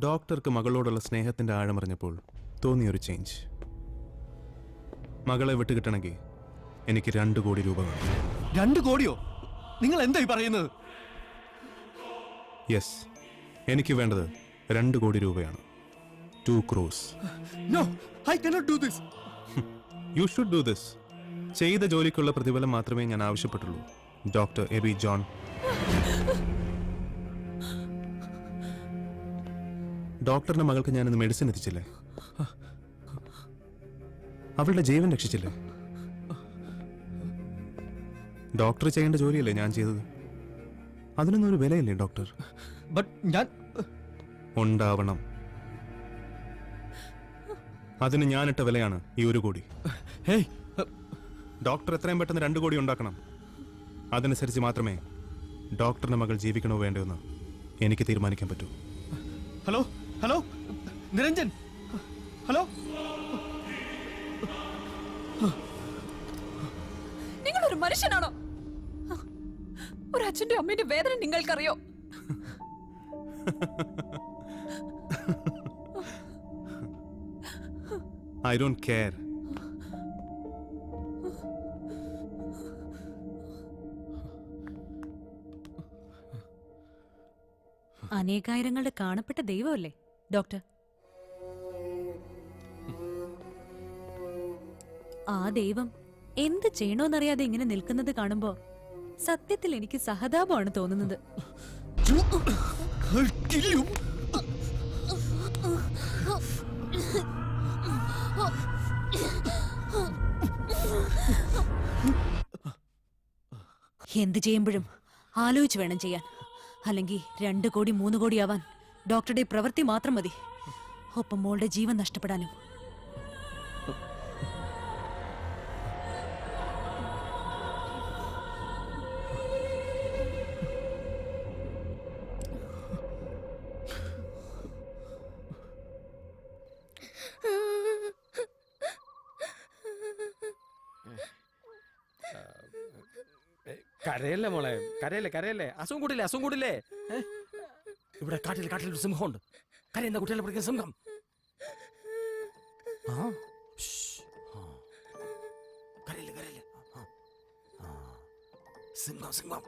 ഡോക്ടർക്ക് മകളോടുള്ള സ്നേഹത്തിന്റെ ആഴമറിഞ്ഞപ്പോൾ തോന്നിയൊരു ചേഞ്ച്. മകളെ വിട്ടുകിട്ടണമെങ്കിൽ എനിക്ക് 2 കോടി രൂപ വേണം. 2 കോടിയോ? നിങ്ങൾ എന്തായി പറയുന്നത്? യെസ്, എനിക്ക് വേണ്ടത് 2 കോടി രൂപയാണ്. 2 crores. No, I cannot do this. You should do this. ചെയ്ത ജോലിക്കുള്ള പ്രതിഫലം മാത്രമേ ഞാൻ ആവശ്യപ്പെട്ടുള്ളൂ. Doctor AB John. ഡോക്ടറിന്റെ മകൾക്ക് ഞാനിന്ന് മെഡിസിൻ എത്തിച്ചില്ലേ? അവളുടെ ജീവൻ രക്ഷിച്ചില്ലേ? ഡോക്ടർ ചെയ്യേണ്ട ജോലിയല്ലേ ഞാൻ ചെയ്തത്? അതിനൊന്നും ഒരു വിലയില്ലേ ഡോക്ടർ? ബട്ട് ഞാൻ ഉണ്ടാവണം. അതിന് ഞാനിട്ട വിലയാണ് ഈ 1 കോടി. ഹേയ്, ഡോക്ടർ എത്രയും പെട്ടെന്ന് 2 കോടി ഉണ്ടാക്കണം. അതനുസരിച്ച് മാത്രമേ ഡോക്ടറിന്റെ മകൾ ജീവിക്കണോ വേണ്ടോ എന്ന് എനിക്ക് തീരുമാനിക്കാൻ പറ്റൂ. Hello hello Niranjan, hello. നിങ്ങളൊരു മനുഷ്യനാണോ? ഒരു അച്ഛന്റെ അമ്മയുടെ വേദന നിങ്ങൾക്കറിയോ? I don't care. അനേകായിരങ്ങളുടെ കാണപ്പെട്ട ദൈവമല്ലേ ഡോക്ടർ? ആ ദൈവം എന്ത് ചെയ്യണോന്നറിയാതെ ഇങ്ങനെ നിൽക്കുന്നത് കാണുമ്പോ സത്യത്തിൽ എനിക്ക് സഹതാപമാണ് തോന്നുന്നത്. എന്ത് ചെയ്യുമ്പോഴും ആലോചിച്ച് വേണം ചെയ്യാൻ. അല്ലെങ്കിൽ 2 കോടി 3 കോടി ആവാൻ ഡോക്ടറുടെ പ്രവൃത്തി മാത്രം മതി. ഒപ്പം മോളുടെ ജീവൻ നഷ്ടപ്പെടാനും. കരയല്ലേ മോളെ, കരയല്ലേ കരയല്ലേ. അസുഖം കൂടില്ലേ, അസുഖം കൂടില്ലേ. ഇവിടെ കാട്ടിൽ ഒരു സിംഹമുണ്ട്. കരയുന്ന കുട്ടികളെ പിടിക്കുന്ന സിംഹം. കരയില്ലേ കരയില്ലേ. സിംഹം സിംഹം.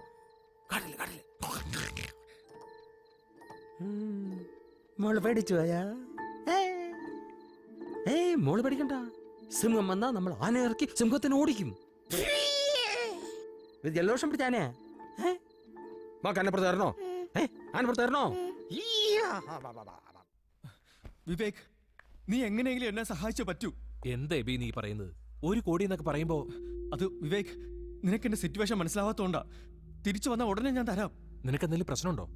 കാട്ടില് കാട്ടില്. മോള് പേടിച്ചു പോയാ? മോള് പേടിക്കണ്ട. സിംഹം വന്നാ നമ്മൾ ആന ഇറക്കി സിംഹത്തിന് ഓടിക്കും. ഇത് ജലദോഷം പിടിച്ചാനേ. ആനപ്പുറത്ത് തരണോ? ആനപ്പുറത്ത് തരണോ? വിവേക്, നീ എങ്ങനെയെങ്കിലും എന്നെ സഹായിച്ചേ പറ്റൂ. എന്താ എബി നീ പറയുന്നത്? 1 കോടി എന്നൊക്കെ പറയുമ്പോ അത് വിവേക്, നിനക്ക് എന്റെ സിറ്റുവേഷൻ മനസ്സിലാവാത്തോണ്ടാ. തിരിച്ചു വന്ന ഉടനെ ഞാൻ തരാം. നിനക്ക് എന്തെങ്കിലും പ്രശ്നമുണ്ടോ?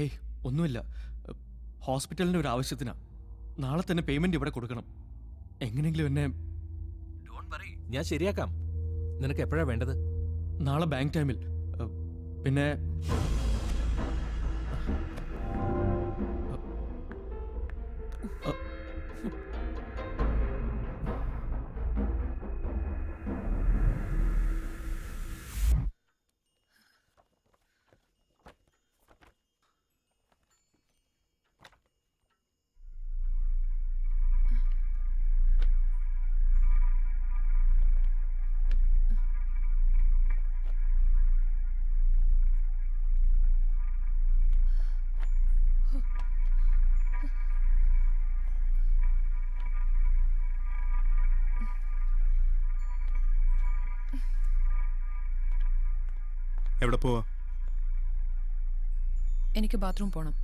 ഏയ് ഒന്നുമില്ല. ഹോസ്പിറ്റലിന്റെ ഒരു ആവശ്യത്തിനാ. നാളെ തന്നെ പേയ്മെന്റ് ഇവിടെ കൊടുക്കണം. എങ്ങനെയെങ്കിലും എന്നെ. ഞാൻ ശരിയാക്കാം. നിനക്ക് എപ്പോഴാ വേണ്ടത്? നാളെ ബാങ്ക് ടൈമിൽ. പിന്നെ എവിടെ പോവാ? എനിക്ക് ബാത്റൂം പോണം.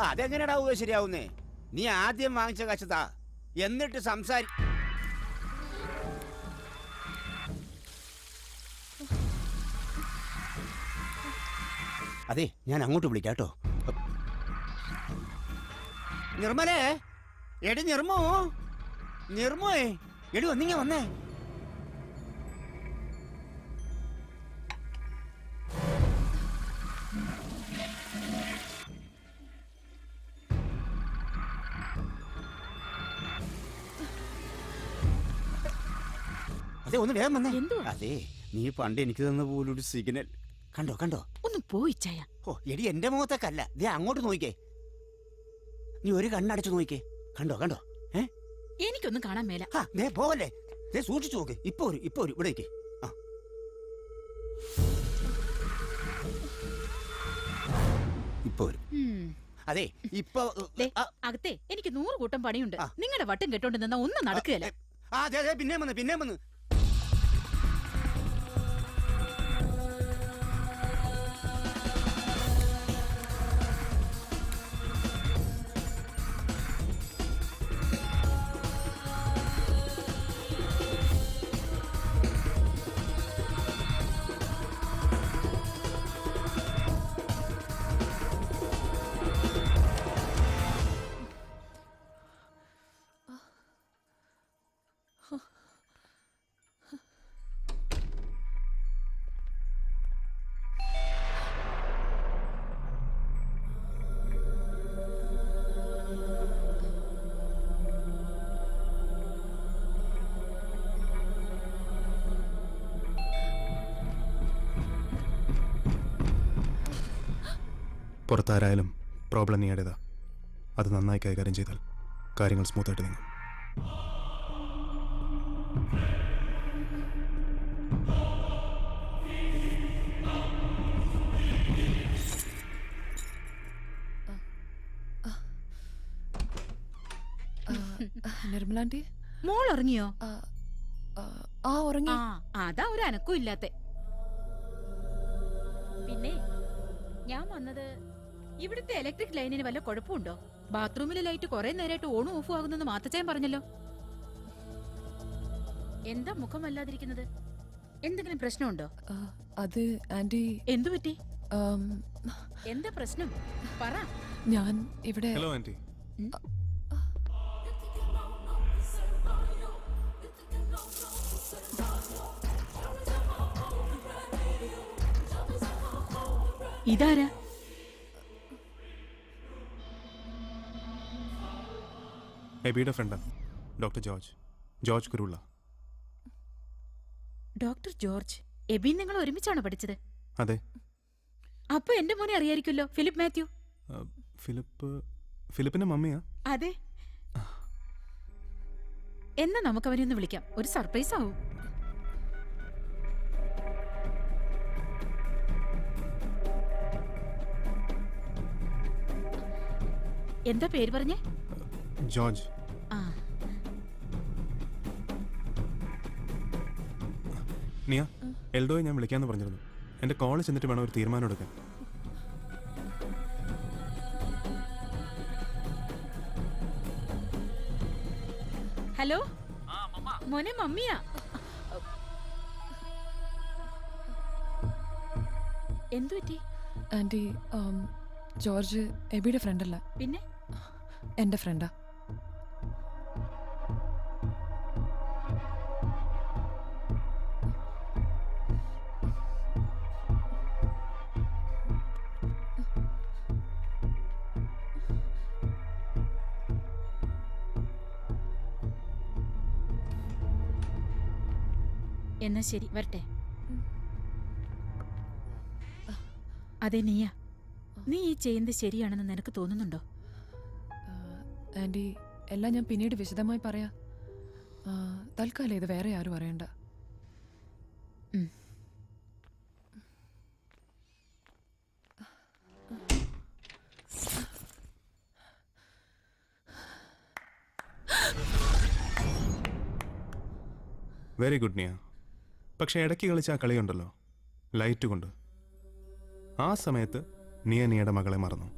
അതെങ്ങനെയാടാവുക ശരിയാവുന്നേ? നീ ആദ്യം വാങ്ങിച്ച കാശത്താ, എന്നിട്ട് സംസാരി. അതെ, ഞാൻ അങ്ങോട്ട് വിളിക്കാം കേട്ടോ. നിർമ്മലേ, എടി നിർമ്മോ, നിർമ്മോയെ, എടി ഒന്നിങ്ങ വന്നേ. അതെ, ഒന്ന് വേഗം വന്നേ. അതെ, നീ പണ്ട് എനിക്ക് തന്ന പോലൊരു സിഗ്നൽ കണ്ടോ കണ്ടോ? ഒന്ന് പോയിച്ചായ. ഓ എടി, എന്റെ മുഖത്തേക്കല്ല, ദേ അങ്ങോട്ട് നോക്കിക്കേ. നീ ഒരു കണ്ണടച്ചു നോക്കിക്കേ. കണ്ടോ കണ്ടോ? എനിക്കൊന്നും കാണാൻ മേല. ദേ പോകല്ലേ, ദേ സൂക്ഷിച്ചു നോക്ക്. ഇപ്പൊ ഒരു ഇവിടേക്ക്. ഇപ്പൊ ഒരു അതെ ഇപ്പൊ അകത്തെ എനിക്ക് 100 കൂട്ടം പണിയുണ്ട്. നിങ്ങളുടെ വട്ടം കെട്ടോണ്ട് നിന്നാ ഒന്നും നടക്കുകയല്ല. അതെ, പിന്നെ വന്ന്. പുറത്താരായാലും പ്രോബ്ലം നീയുടേതാ. അത് നന്നായി കൈകാര്യം ചെയ്താൽ കാര്യങ്ങൾ സ്മൂത്തായിട്ട് നീങ്ങും. നിർമ്മലാന്റി, മോൾ ഉറങ്ങിയോ? ഉറങ്ങി. അതാ ഒരു അനക്കും ഇല്ലാത്ത. പിന്നെ ഞാൻ വന്നത്, ഇവിടുത്തെ ഇലക്ട്രിക് ലൈനിന് വല്ല കുഴപ്പമുണ്ടോ? ബാത്റൂമിലെ ലൈറ്റ് കുറെ നേരമായിട്ട് ഓണും ഓഫും ആകുന്നെന്ന് മാത്തച്ചായൻ പറഞ്ഞല്ലോ. എന്താ മുഖം വല്ലാതിരിക്കുന്നത്? എന്തെങ്കിലും പ്രശ്നമുണ്ടോ? അത് ആന്റി. എന്തു പറ്റി? എന്താ പ്രശ്നം? പറ. ഞാൻ ഇവിടെ. Hello aunty. ഇതാരാ? എബിയുടെ ഫ്രണ്ടാ, ഡോക്ടർ ജോർജ് കുരുള്ള. Doctor George. എബി നിങ്ങൾ ഒരുമിച്ചാണോ പഠിച്ചത്? അതെ. അപ്പൊ എന്റെ മോനെ അറിയായിരിക്കുമല്ലോ, ഫിലിപ്പ് മാത്യു. ഫിലിപ്പിന്റെ മമ്മിയാ? അതെ. എന്നാ നമുക്ക് അവനെ ഒന്ന് വിളിക്കാം, ഒരു സർപ്രൈസ് ആവും. എന്താ പേര് പറഞ്ഞേ? ജോർജ്. നിയ, എൽഡോയെ ഞാൻ വിളിക്കാന്ന് പറഞ്ഞിരുന്നു. എന്റെ കോളേജ് ചെന്നിട്ട് വേണം ഒരു തീരുമാനം എടുക്കാൻ. ഹലോ മോനെ, മമ്മിയാ. എന്തു പറ്റി? ആന്റി, ജോർജ് എബിയുടെ ഫ്രണ്ടല്ല. പിന്നെ എന്റെ ഫ്രണ്ടാ. എന്നാ ശരി, വരട്ടെ. അതെ, നീയാ. നീ ഈ ചെയ്യുന്നത് ശരിയാണെന്ന് നിനക്ക് തോന്നുന്നുണ്ടോ? ആന്റി, എല്ലാം ഞാൻ പിന്നീട് വിശദമായി പറയാം. തൽക്കാലം ഇത് വേറെ ആരും അറിയണ്ട. വെരി ഗുഡ് നിയ. പക്ഷെ ഇടയ്ക്ക് കളിച്ച ആ കളിയുണ്ടല്ലോ, ലൈറ്റ് കൊണ്ട്, ആ സമയത്ത് നിയയുടെ മകളെ മറന്നു.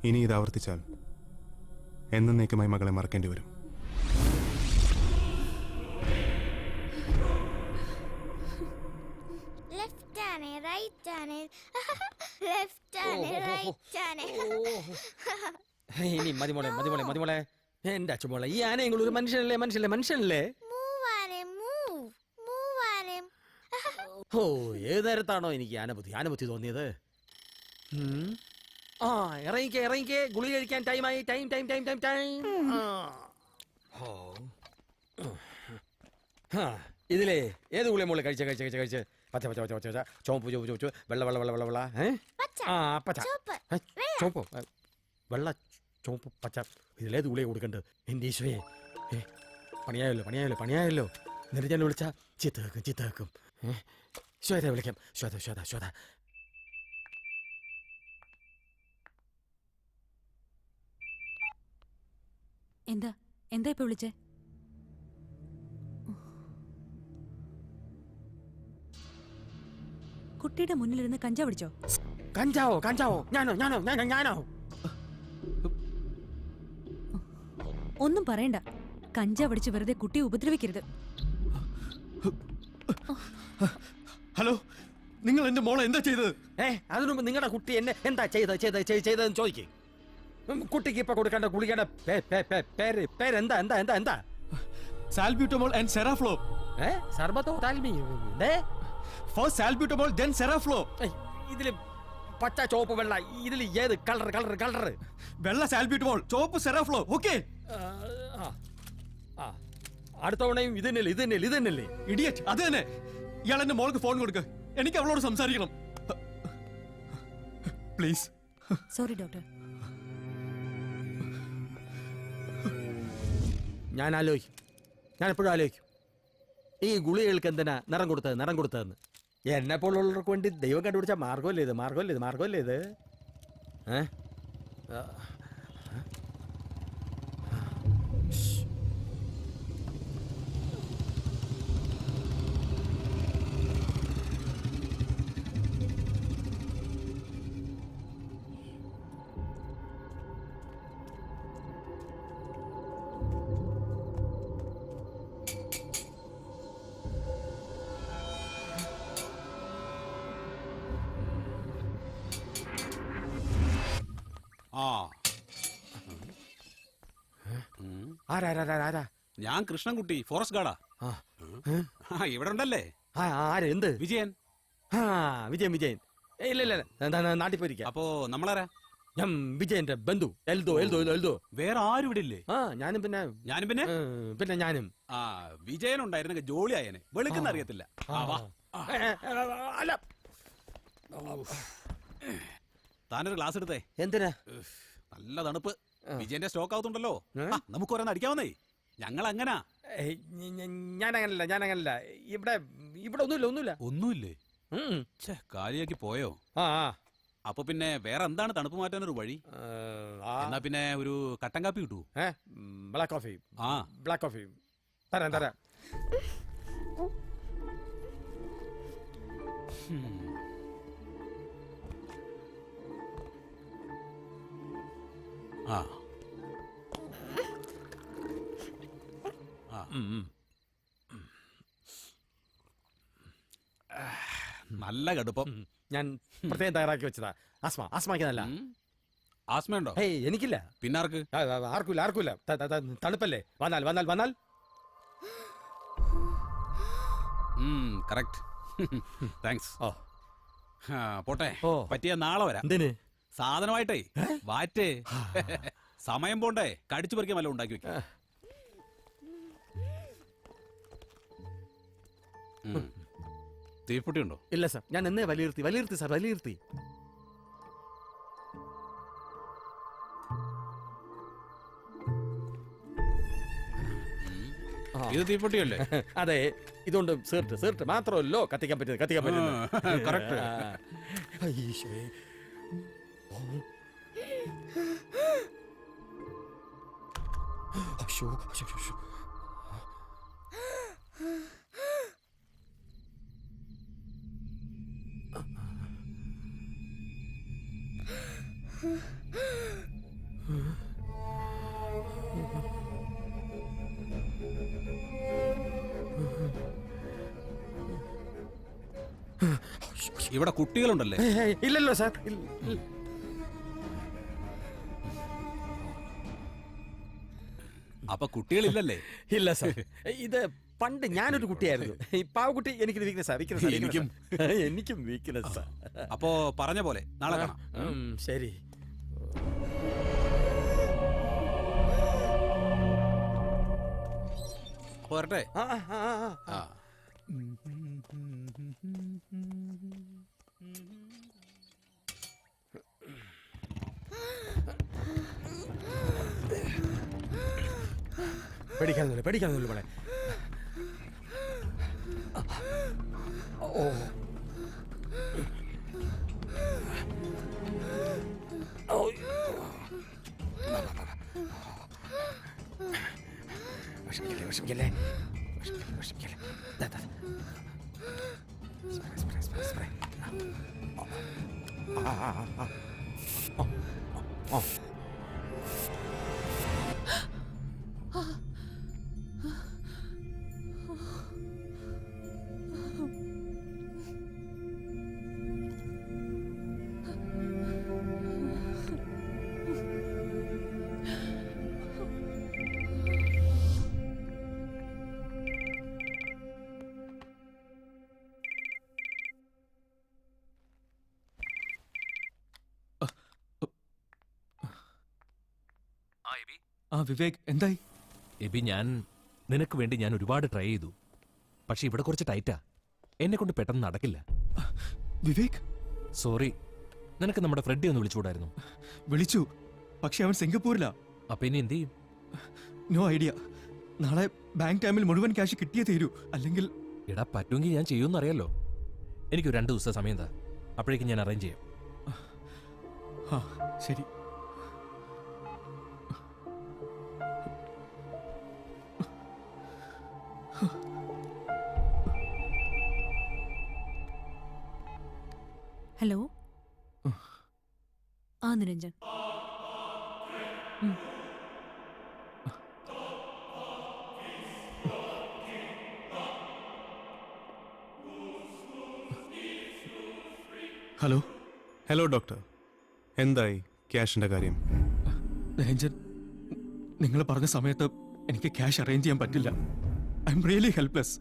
ഇനി ഇത് ആവർത്തിച്ചാൽ എന്നേക്കുമായി മകളെ മറക്കേണ്ടി വരും. ലെഫ്റ്റ് ആണ് റൈറ്റ് ആണ് ലെഫ്റ്റ് ആണ് റൈറ്റ് ആണ്. ഇനി മതിമോളെ മതിമോളെ മതിമോളെ. എന്റെ അച്ഛമോളെ, ഈ ആനയെങ്കിലും ഒരു മനുഷ്യനല്ലേ മനുഷ്യനല്ലേ മനുഷ്യനല്ലേ? മൂവാണ് മൂവാണ്. ഓ, ഏത് നേരത്താണോ എനിക്ക് ആനബുദ്ധി തോന്നിയത്? ആ, ഇറങ്ങിക്കേ ഇറങ്ങിക്കേ, ഗുളിക കഴിക്കാൻ ടൈമായി. Time time time time time. ഇതിലേ ഏത് ഗുളിക മോളെ കഴിച്ച കഴിച്ച കഴിച്ച കഴിച്ച്? പച്ച പച്ച പച്ച പച്ച പച്ച, ചോപ്പ് ചോപ്പ് ചോപ്പ്, വെള്ള വെള്ള വെള്ള വെള്ള വെള്ള. ആ, പച്ച ചോപ്പ്, വെള്ള ചോപ്പ് പച്ച. ഇതിലേത് ഗുളിക കൊടുക്കണ്ട്? എൻ്റെ ഈശോയെ, പണിയായല്ലോ പണിയായല്ലോ പണിയായല്ലോ. എന്നിട്ട് ഞാൻ വിളിച്ച ചിത്തേക്കും. ശ്വേത വിളിക്കാം. ശ്വേത. എന്താ ഇപ്പൊ വിളിച്ചേ? കുട്ടിയുടെ മുന്നിലിരുന്ന് കഞ്ചാവ് പിടിച്ചോ? കഞ്ചാവോ? ഞാനോ? ഒന്നും പറയണ്ട. കഞ്ചാവ് അടിച്ച് വെറുതെ കുട്ടിയെ ഉപദ്രവിക്കരുത്. ഹലോ, നിങ്ങൾ എന്റെ മോളെ എന്താ ചെയ്തത്? അതിനുമുമ്പ് നിങ്ങളുടെ കുട്ടി എന്നെ എന്താ ചെയ്തതെന്ന് ചോദിക്കേ. കുട്ടിക്ക് ഇപ്പൊ കൊടുക്കേണ്ട ഗുളികയുടെ പേരെന്താ? എന്താ? Salbutamol and Seroflo. സർബത്തോ താൽമി? First salbutamol then Seroflo. ഇതില് പച്ച ചോപ്പ് വെള്ള, ഇതിൽ ഏത് കളർ? വെള്ള സാൽബ്യൂട്ടമോൾ, ചോപ്പ് സെറാഫ്ലോ. ഓക്കേ, അടുത്ത തവണയും ഇത് തന്നെയല്ലേ? ഇഡിയറ്റ്, അത് തന്നെ. ഇയാൾ എന്റെ മോൾക്ക് ഫോൺ കൊടുക്ക്, എനിക്ക് അവളോട് സംസാരിക്കണം പ്ലീസ്. Sorry doctor. ഞാൻ എപ്പോഴും ആലോചിക്കും, ഈ ഗുളികൾക്ക് എന്തിനാ നിറം കൊടുത്തതെന്ന്. എന്നെ പോലുള്ളവർക്ക് വേണ്ടി ദൈവം കണ്ടുപിടിച്ച മാർഗമല്ലേ ഇത്? ആരാ? ഞാൻ കൃഷ്ണൻകുട്ടി, ഫോറസ്റ്റ് ഗാർഡാ. ഇവിടെ ഉണ്ടല്ലേ? എന്ത്? വിജയൻ. വിജയൻ. ഇല്ല, നാട്ടിൽ പോയിരിക്കാം. അപ്പോ നമ്മളാരാ? ഞാൻ വിജയന്റെ ബന്ധു. എൽദോ. വേറെ ആരും ഇവിടെ ഇല്ലേ? ഞാനും പിന്നെ ഞാനും. വിജയൻ ഉണ്ടായിരുന്നെങ്കിൽ ജോളി ആയനെ. വെളുക്കുന്ന അറിയത്തില്ല. അല്ല, താനൊരു ഗ്ലാസ് എടുത്തേ. എന്തിനാ? നല്ല തണുപ്പ്. വിജയന്റെ സ്റ്റോക്ക് ആവുന്നുണ്ടല്ലോ, നമുക്ക് ഓരോന്ന് അടിക്കാവുന്നേ. ഞങ്ങൾ അങ്ങനാ. ഞാനങ്ങനല്ല. ഇവിടെ ഒന്നുമില്ലേ? കാലിയാക്കി പോയോ? അപ്പൊ പിന്നെ വേറെ എന്താണ് തണുപ്പ് മാറ്റാനൊരു വഴി? എന്നാ പിന്നെ ഒരു കട്ടൻ കാപ്പി കിട്ടൂ? ബ്ലാക്ക് കോഫി തരാം. നല്ല കടുപ്പം. ഞാൻ പ്രത്യേകം തയ്യാറാക്കി വെച്ചതാ. ആസ്മയ്ക്ക് ആസ്മയുണ്ടോ? എനിക്കില്ല. പിന്നാർക്ക്? ആർക്കില്ല. തണുപ്പല്ലേ? വന്നാൽ കറക്റ്റ്. താങ്ക്സ്. പോട്ടെ, ഓ. പറ്റിയ നാളെ വരാം. എന്തിന്? സാധനമായിട്ടേ. വാറ്റേ. സമയം പോണ്ടേ, കടിച്ചു പറിക്കാൻ വല്ല ഉണ്ടാക്കി വെക്ക. തീപ്പൊട്ടി ഉണ്ടോ? ഇല്ല സാർ, ഞാൻ എന്നേ വലിയിരുത്തി സാർ. ഇത് തീപ്പൊട്ടിയല്ലേ? അതെ, ഇതുകൊണ്ട് സീർട്ട് മാത്രമല്ലോ കത്തിക്കാൻ പറ്റുന്നത്. കറക്റ്റ്. ഇവിടെ കുട്ടികളുണ്ടല്ലേ? ഇല്ലല്ലോ സാർ. അപ്പൊ കുട്ടികളില്ലല്ലേ? ഇല്ല സാർ. ഇത് പണ്ട് ഞാനൊരു കുട്ടിയായിരുന്നു. ഈ പാവക്കുട്ടി എനിക്കൊരു വീക്ക്നെസ്സാ. എനിക്കും വീക്ക്നെസ്സാ. അപ്പോ പറഞ്ഞ പോലെ നാളെ കാണാം. ശരി. അപ്പൊ വരട്ടെ. ആ. പേടിക്കാനൊന്നുമില്ല മോളെ. ഓ വിഷമിക്കല്ലേ. ആ വിവേക്, എന്തായി? എബി, നിനക്ക് വേണ്ടി ഞാൻ ഒരുപാട് ട്രൈ ചെയ്തു. പക്ഷെ ഇവിടെ കുറച്ച് ടൈറ്റാ. എന്നെ കൊണ്ട് പെട്ടെന്ന് നടക്കില്ല. വിവേക്, സോറി. നിനക്ക് നമ്മുടെ ഫ്രെഡി ഒന്ന് വിളിച്ചുകൂടായിരുന്നു? വിളിച്ചു, പക്ഷെ അവൻ സിംഗപ്പൂരിലാ. അപ്പൊ ഇനി എന്ത് ചെയ്യും? No idea. നാളെ ബാങ്ക് ടൈമിൽ മുഴുവൻ ക്യാഷ് കിട്ടിയേ തീരൂ, അല്ലെങ്കിൽ... എടാ, പറ്റുമെങ്കിൽ ഞാൻ ചെയ്യുമെന്നറിയാലോ. എനിക്ക് 2 ദിവസത്തെ സമയം താ. അപ്പോഴേക്കും ഞാൻ അറേഞ്ച് ചെയ്യാം. ആ ശരി. ഹലോ. ആ നിരഞ്ജൻ. ഹലോ. ഹലോ ഡോക്ടർ, എന്തായി ക്യാഷിന്റെ കാര്യം? നിരഞ്ജൻ, നിങ്ങൾ പറഞ്ഞ സമയത്ത് എനിക്ക് ക്യാഷ് അറേഞ്ച് ചെയ്യാൻ പറ്റില്ല. I am really helpless.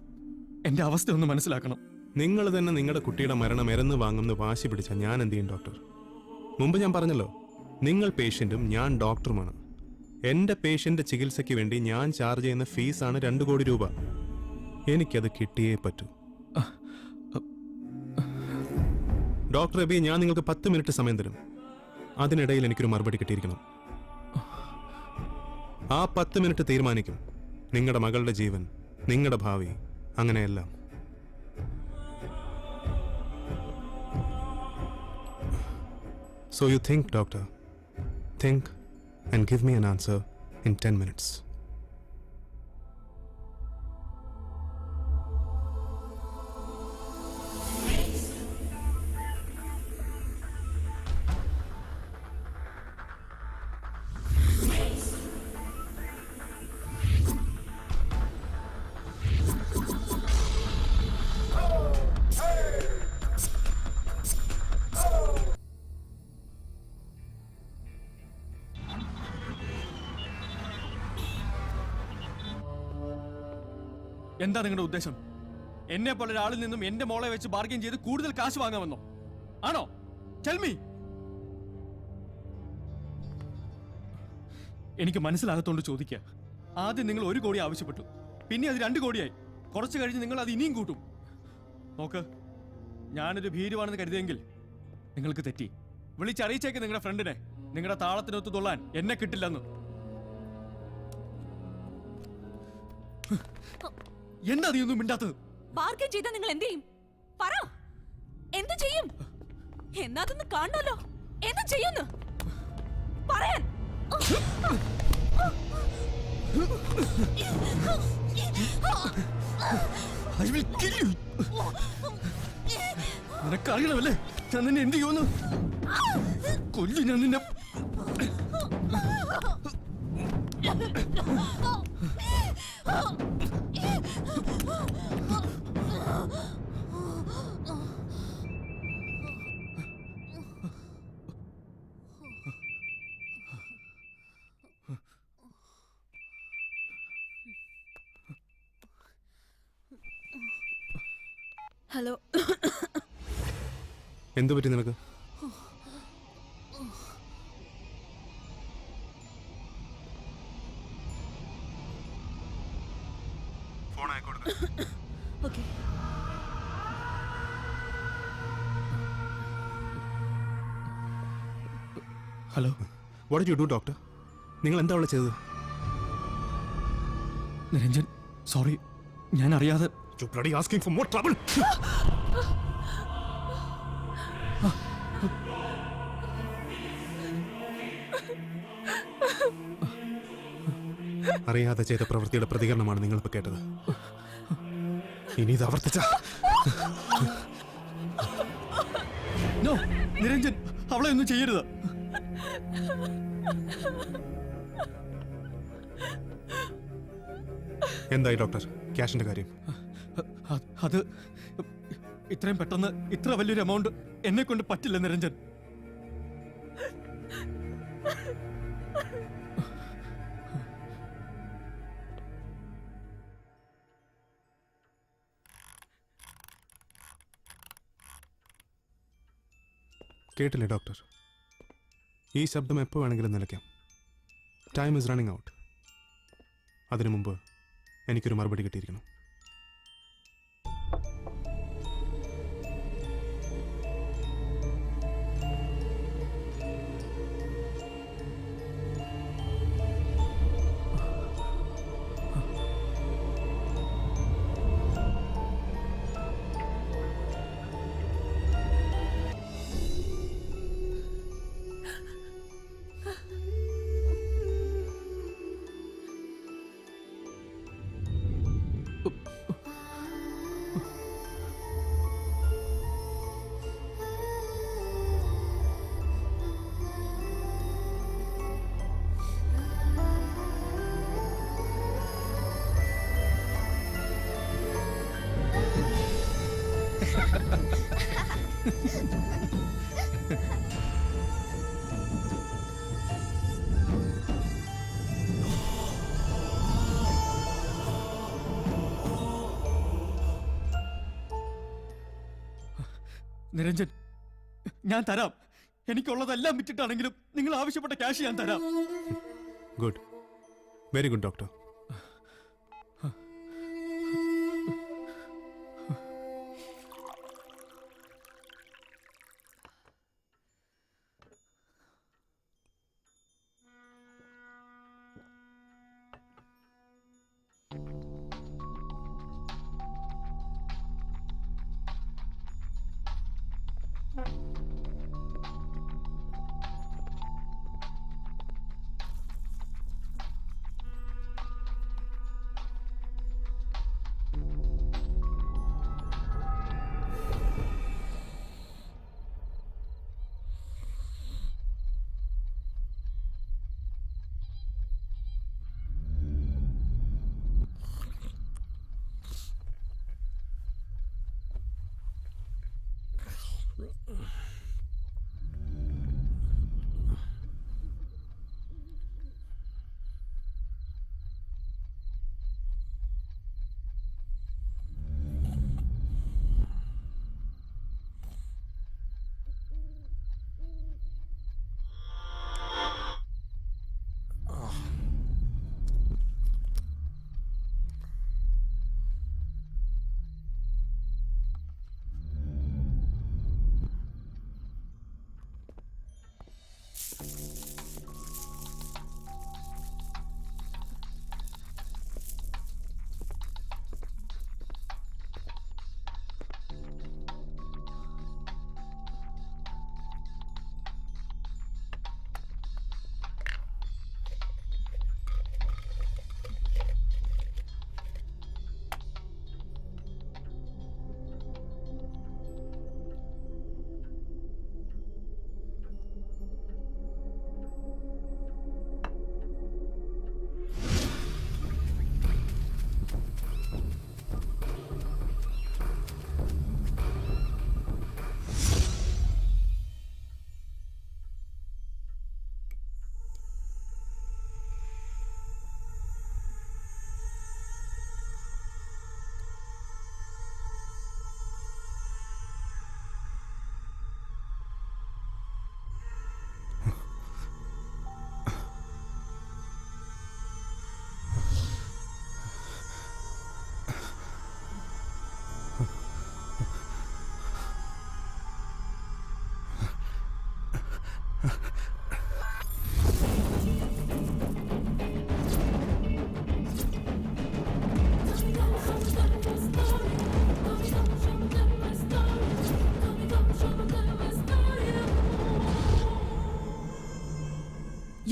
എന്റെ അവസ്ഥ ഒന്ന് മനസ്സിലാക്കണം. നിങ്ങൾ തന്നെ നിങ്ങളുടെ കുട്ടിയുടെ മരണം എരന്ന് വാങ്ങുന്ന വാശി പിടിച്ച ഞാൻ എന്ത് ചെയ്യും ഡോക്ടർ? മുമ്പ് ഞാൻ പറഞ്ഞല്ലോ, നിങ്ങൾ പേഷ്യൻറ്റും ഞാൻ ഡോക്ടറുമാണ്. എൻ്റെ പേഷ്യൻ്റെ ചികിത്സയ്ക്ക് വേണ്ടി ഞാൻ ചാർജ് ചെയ്യുന്ന ഫീസാണ് 2 കോടി രൂപ. എനിക്കത് കിട്ടിയേ പറ്റൂ. ഡോക്ടർ എബി, ഞാൻ നിങ്ങൾക്ക് 10 മിനിറ്റ് സമയം തരും. അതിനിടയിൽ എനിക്കൊരു മറുപടി കിട്ടിയിരിക്കണം. ആ 10 മിനിറ്റ് തീരുമാനിക്കും നിങ്ങളുടെ മകളുടെ ജീവൻ, നിങ്ങളുടെ ഭാവി, അങ്ങനെയെല്ലാം. So you think, doctor. Think and give me an answer in 10 minutes. എന്താ നിങ്ങളുടെ ഉദ്ദേശം? എന്നെ പോലെ ഒരാളിൽ നിന്നും എന്റെ മോളെ വെച്ച് ബാർഗെയിൻ ചെയ്ത് കൂടുതൽ കാശ് വാങ്ങാമെന്നോ? ആണോ? Tell me. എനിക്ക് മനസ്സിലാകത്തോണ്ട് ചോദിക്കുക. ആദ്യം നിങ്ങൾ 1 കോടി ആവശ്യപ്പെട്ടു, പിന്നെ അത് 2 കോടിയായി. കുറച്ച് കഴിഞ്ഞ് നിങ്ങൾ അത് ഇനിയും കൂട്ടും. നോക്ക്, ഞാനൊരു ഭീരുവാണെന്ന് കരുതിയെങ്കിൽ നിങ്ങൾക്ക് തെറ്റി. വിളിച്ചറിയിച്ചേക്ക് നിങ്ങളുടെ ഫ്രണ്ടിനെ. നിങ്ങളുടെ താളത്തിനൊത്ത് തുള്ളാൻ എന്നെ കിട്ടില്ലെന്ന്. എന്താ നീ ഒന്നും മിണ്ടാത്തത്? ബാർഗെയിൻ ചെയ്താൽ നിങ്ങൾ എന്ത് ചെയ്യും? പറ, എന്ത് ചെയ്യും? എന്നാതൊന്ന് കാണണല്ലോ. എന്ത് ചെയ്യുന്നു പറയാൻ. നിനക്കറിയണമല്ലേ ഞാൻ നിന്നെ എന്ത് ചെയ്യുന്നു? കൊല്ലു ഞാൻ നിന്നെ. ഹലോ. എന്തു പറ്റി നിനക്ക്? Okay. Hello, what did you do doctor? നിങ്ങൾ എന്താ അവളെ ചെയ്തത്? നിരഞ്ജൻ, സോറി, ഞാൻ അറിയാതെ. You bloody asking for more trouble. അറിയാതെ ചെയ്ത പ്രവൃത്തിയുടെ പ്രതികരണമാണ് നിങ്ങളിപ്പോൾ കേട്ടത്. ഇനി ഇത് ആവർത്തിച്ച നോ നിരഞ്ജൻ, അവളെ ഒന്നും ചെയ്യരുത്. എന്തായി ഡോക്ടർ, ക്യാഷിന്റെ കാര്യം? അത് ഇത്രയും പെട്ടെന്ന് ഇത്ര വലിയൊരു എമൗണ്ട് എന്നെ കൊണ്ട് പറ്റില്ല നിരഞ്ജൻ. കേട്ടില്ലേ ഡോക്ടർ? ഈ ശബ്ദം എപ്പോൾ വേണമെങ്കിലും നിലയ്ക്കാം. Time is running out. അതിനു മുമ്പ് എനിക്കൊരു മറുപടി കിട്ടിയിരിക്കണം. നിരഞ്ജൻ, ഞാൻ തരാം. എനിക്കുള്ളതെല്ലാം വിറ്റിട്ടാണെങ്കിലും നിങ്ങൾ ആവശ്യപ്പെട്ട ക്യാഷ് ഞാൻ തരാം. Good, very good doctor.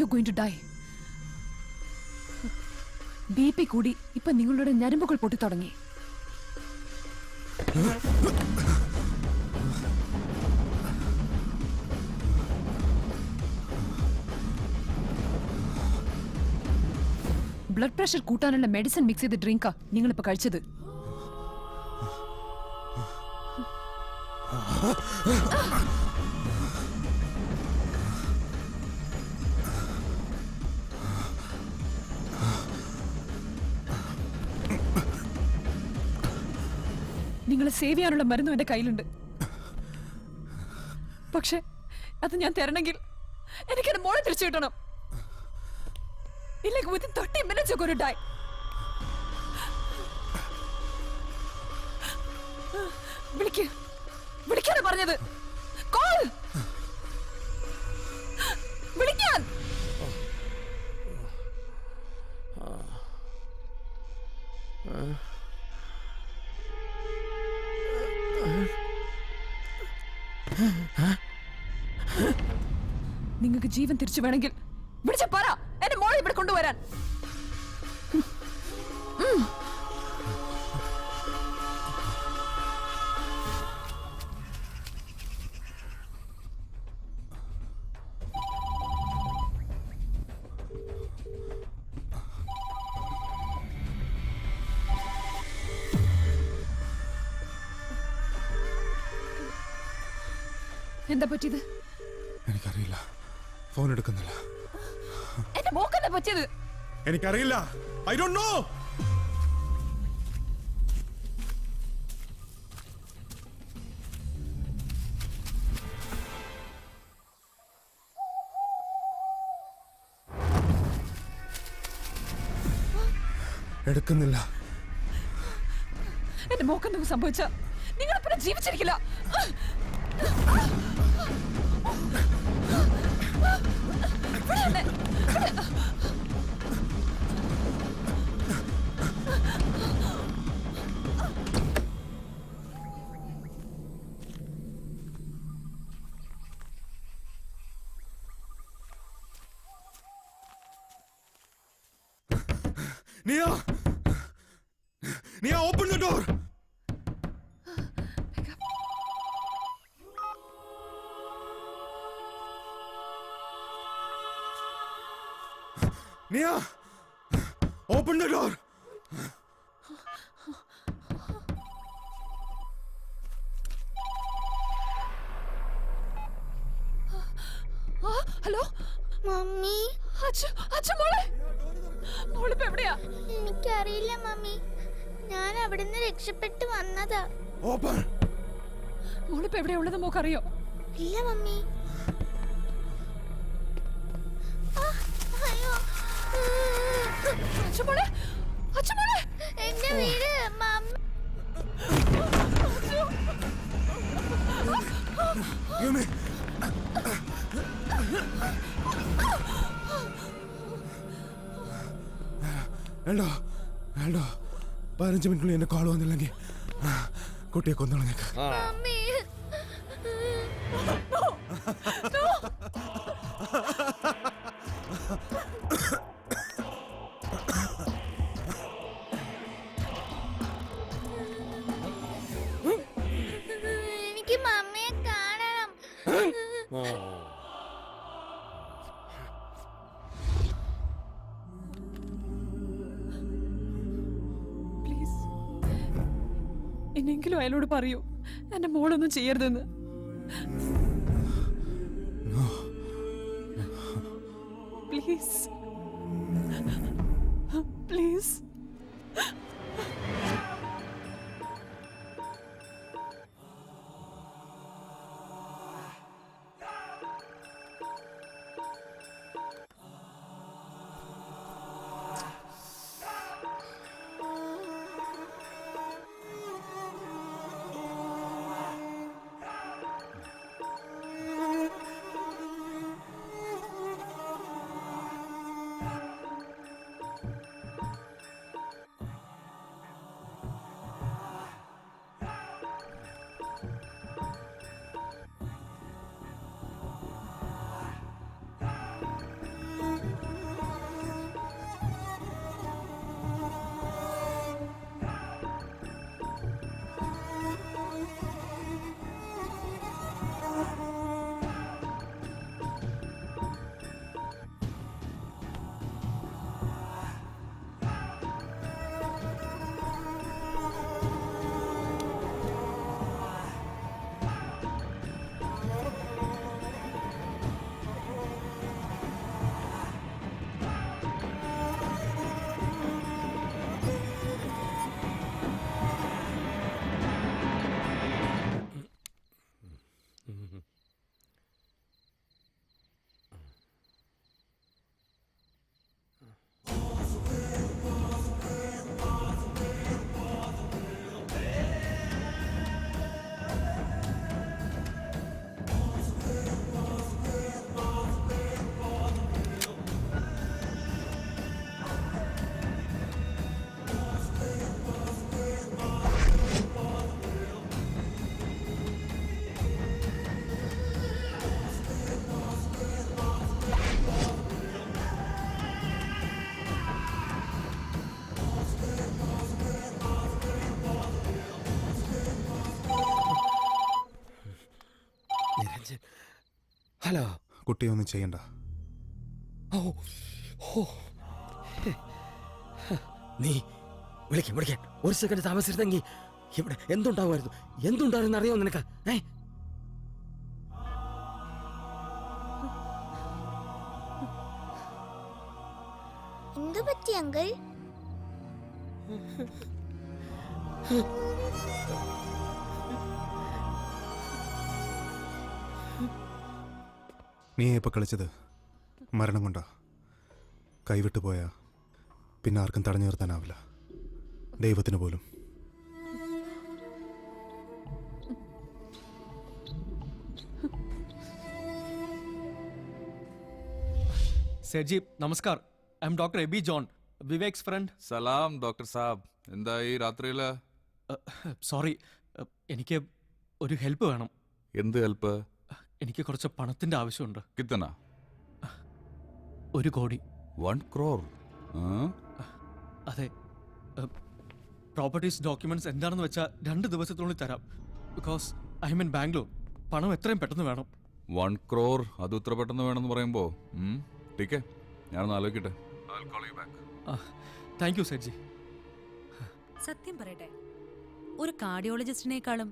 You going to die. BP കൂടി ഇപ്പൊ നിങ്ങളുടെ ഞരമ്പുകൾ പൊട്ടിത്തുടങ്ങി. ബ്ലഡ് പ്രഷർ കൂട്ടാനുള്ള മെഡിസിൻ മിക്സ് ചെയ്ത് ഡ്രിങ്കാ നിങ്ങളിപ്പോ കഴിച്ചത്. നിങ്ങളെ സേവ് ചെയ്യാനുള്ള മരുന്നും എന്റെ കയ്യിലുണ്ട്. പക്ഷെ അത് ഞാൻ തരണമെങ്കിൽ എനിക്ക് എന്റെ മോളെ തിരിച്ചു കിട്ടണം. ഇല്ലെങ്കിൽ within 30 minutes you're going to die. വിളിക്കാനാ പറഞ്ഞത്. കോൾ വിളിക്കാൻ. നിങ്ങൾക്ക് ജീവൻ തിരിച്ചു വേണമെങ്കിൽ വിളിച്ച പറ എന്റെ മോളെ ഇവിടെ കൊണ്ടുവരാൻ. എന്താ പറ്റിയത്? എനിക്കറിയില്ല. ഫോൺ എടുക്കുന്നില്ല. എന്റെ മോക്കെന്താ പറ്റിയത്? എനിക്കറിയില്ല. I don't know. എടുക്കുന്നില്ല. എന്റെ മോക്കെന്തെങ്കിലും സംഭവിച്ച നിങ്ങൾ പിന്നെ ജീവിച്ചിരിക്കില്ല. Nia! Nia, open the door! Nia! Open the door! Hello mummy. മോളിപ്പോ എവിടെയാ? എനിക്കറിയില്ല മമ്മി. ഞാൻ അവിടുന്ന് രക്ഷപ്പെട്ട് വന്നതാ. മോളിപ്പോ എവിടെയാ ഉള്ളത് മോക്കറിയോ? ഇല്ല മമ്മി. എന്റെ വീട് മമ്മി. വേണ്ടോ 15 മിനിറ്റിനുള്ളിൽ എന്നെ കോൾ വന്നില്ലെങ്കിൽ കുട്ടിയെ കൊന്നോളഞ്ഞേക്ക്. മമ്മി. എനിക്ക് മമ്മിയെ കാണണം. പ്ലീസ് എന്നെങ്കിലും അയാളോട് പറയൂ എന്റെ മോളൊന്നും ചെയ്യരുതെന്ന്. Please please. ഹലോ. കുട്ടിയെ ഒന്നും ചെയ്യണ്ട. ഓ ഓ നീ വിളിക്കാം വിളിക്കാം. ഒരു സെക്കൻഡ് താമസിച്ചിരുന്നെങ്കിൽ ഇവിടെ എന്തുണ്ടായിരുന്നു അറിയാമോ നിനക്ക്? എന്തു പറ്റി അങ്കിൾ? നീ ഇപ്പൊ കളിച്ചത് മരണം കൊണ്ടാ. കൈവിട്ടു പോയാ പിന്നെ ആർക്കും തടഞ്ഞു നിർത്താനാവില്ല, ദൈവത്തിന് പോലും. സെഡ്ജി നമസ്കാർ. I'm doctor AB John, Vivek's friend. സലാം ഡോക്ടർ സാബ്. എന്തായി രാത്രിയില്? സോറി, എനിക്ക് ഒരു ഹെൽപ്പ് വേണം. എന്ത് ഹെൽപ്പ്? എനിക്ക് കുറച്ച് പണത്തിന്റെ ആവശ്യമുണ്ട്. കിത്തന? 1 കോടി. 1 crore? അതെ. പ്രോപ്പർട്ടീസ് ഡോക്യുമെന്റ്സ് എന്താണെന്ന് വെച്ചാൽ 2 ദിവസത്തിനുള്ളിൽ തരാം. Because I M in Bangalore. പണം എത്രയും പെട്ടെന്ന് വേണം. 1 crore അത് ഇത്ര പെട്ടെന്ന് വേണമെന്ന് പറയുമ്പോ ടീക്കേ, ഞാനൊന്ന് ആലോചിക്കട്ടെ. Thank you Sethji. സത്യം പറയട്ടെ, ഒരു കാർഡിയോളജിസ്റ്റിനേക്കാളും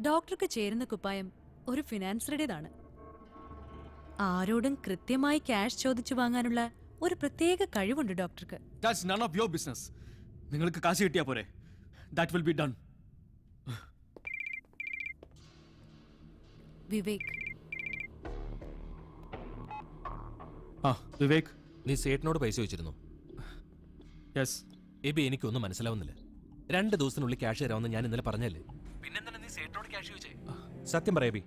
ഡോക്ടർക്ക് ചേരുന്ന കുപ്പായം ഒരു ഫിനാൻസറുടേതാണ്. ആരോടും കൃത്യമായി ക്യാഷ് ചോദിച്ചു വാങ്ങാനുള്ള ഒരു പ്രത്യേക കഴിവുണ്ട് ഡോക്ടർക്ക്. That's none of your business. നിങ്ങൾക്ക് കാശ് കിട്ടിയാ പോരെ. That will be done. Vivek. Vivek, നീ സേട്ടിനോട് പൈസ വെച്ചിരുന്നു? യെസ്. എബി, എനിക്കൊന്നും മനസ്സിലാവുന്നില്ല. 2 ദിവസത്തിനുള്ളിൽ ക്യാഷ് തരാമെന്ന് ഞാൻ ഇന്നലെ പറഞ്ഞല്ലേ. പിന്നെ നീ സേട്ടിനോട് ക്യാഷ് ചോദിച്ചേ? സത്യം പറയാ എബി,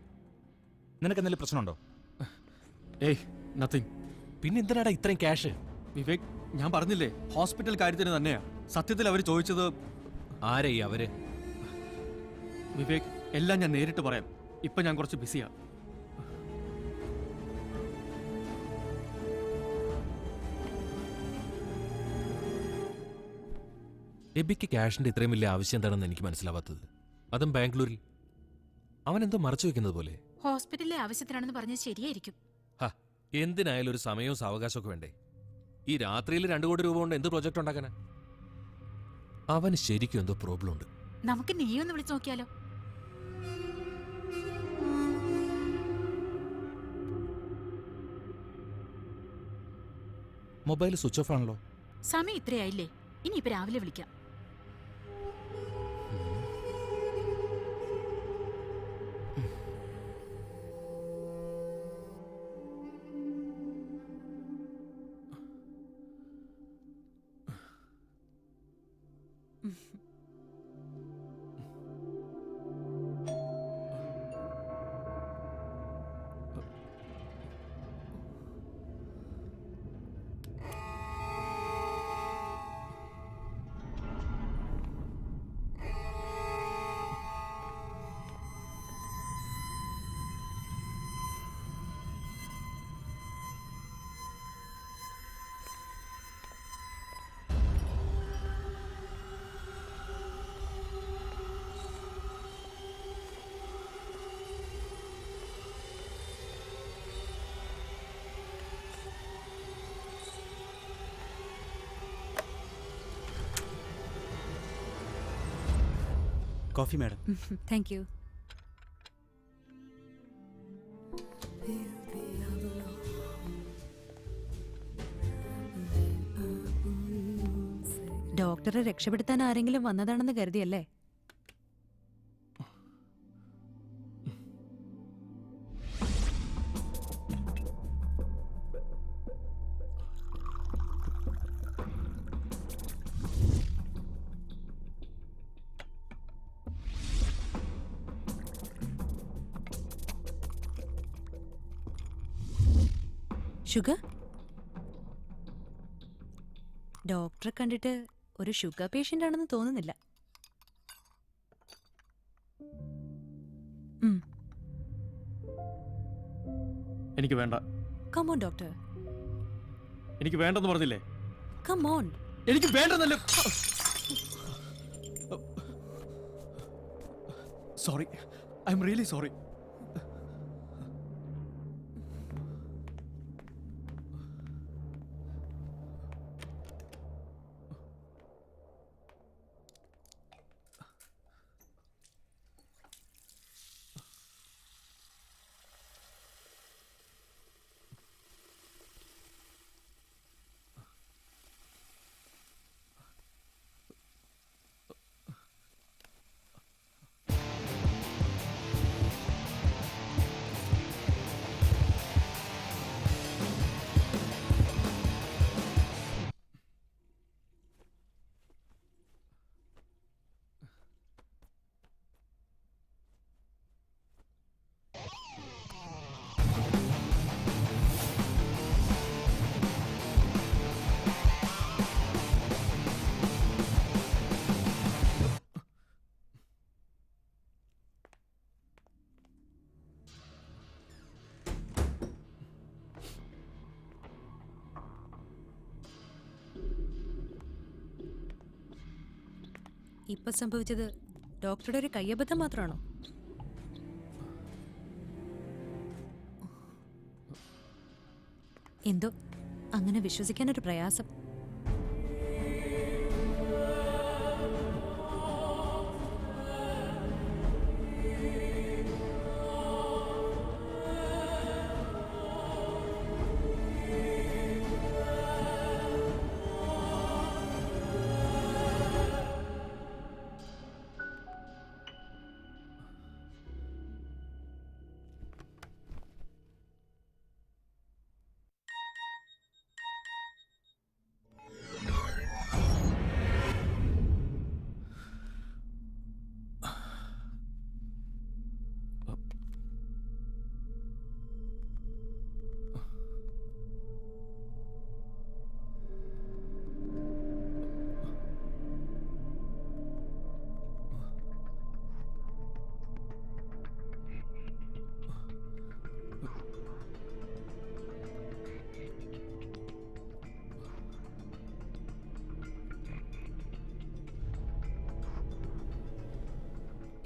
നിനക്ക് എന്തെങ്കിലും പ്രശ്നമുണ്ടോ? ഏയ്, നത്തിങ്. പിന്നെ എന്തിനാടാ ഇത്രയും ക്യാഷ്? വിവേക്, ഞാൻ പറഞ്ഞില്ലേ ഹോസ്പിറ്റൽ കാര്യത്തിന് തന്നെയാ. സത്യത്തിൽ അവർ ചോദിച്ചത്. ആരേ അവര്? വിവേക്, എല്ലാം ഞാൻ നേരിട്ട് പറയാം. ഇപ്പൊ ഞാൻ കുറച്ച് ബിസിയാ. എബിക്ക് ക്യാഷിന്റെ ഇത്രയും വലിയ ആവശ്യം എന്താണെന്ന് എനിക്ക് മനസ്സിലാവാത്തത്. അതും ബാംഗ്ലൂരിൽ. അവൻ എന്തോ മറച്ചു വെക്കുന്നത് പോലെ. ഹോസ്പിറ്റലിലെ ആവശ്യത്തിനാണെന്ന് പറഞ്ഞത് ശരിയായിരിക്കും. എന്തിനായാലും ഒരു സമയവും സാവകാശമൊക്കെ വേണ്ടേ? ഈ രാത്രിയിൽ 2 കോടി രൂപ കൊണ്ട് എന്ത് പ്രൊജക്ട് ഉണ്ടാക്കാനാ? അവന് ശരിക്കും എന്തോ പ്രോബ്ലം ഉണ്ട്. നമുക്ക് നീ ഒന്ന് വിളിച്ചു നോക്കിയാലോ? മൊബൈൽ സ്വിച്ച് ഓഫ് ആണല്ലോ. സമയം ഇത്രയായില്ലേ? ഇനിയിപ്പോ രാവിലെ വിളിക്കാം. Coffee madam. Thank you. ഡോക്ടറെ രക്ഷപ്പെടുത്താൻ ആരെങ്കിലും വന്നതാണെന്ന് കരുതിയല്ലേ? ഷുഗർ? ഡോക്ടറെ കണ്ടിട്ട് ഒരു ഷുഗർ പേഷ്യന്റ് ആണെന്ന് തോന്നുന്നില്ല. എനിക്ക് വേണ്ട. Come on doctor. എനിക്ക് വേണ്ടെന്ന് പറഞ്ഞില്ലേ? Come on. എനിക്ക് വേണ്ടെന്നല്ലേ. Sorry, I'm really sorry. ഇപ്പൊ സംഭവിച്ചത് ഡോക്ടറുടെ ഒരു കയ്യബദ്ധം മാത്രമാണോ? എന്തോ അങ്ങനെ വിശ്വസിക്കാനൊരു പ്രയാസം.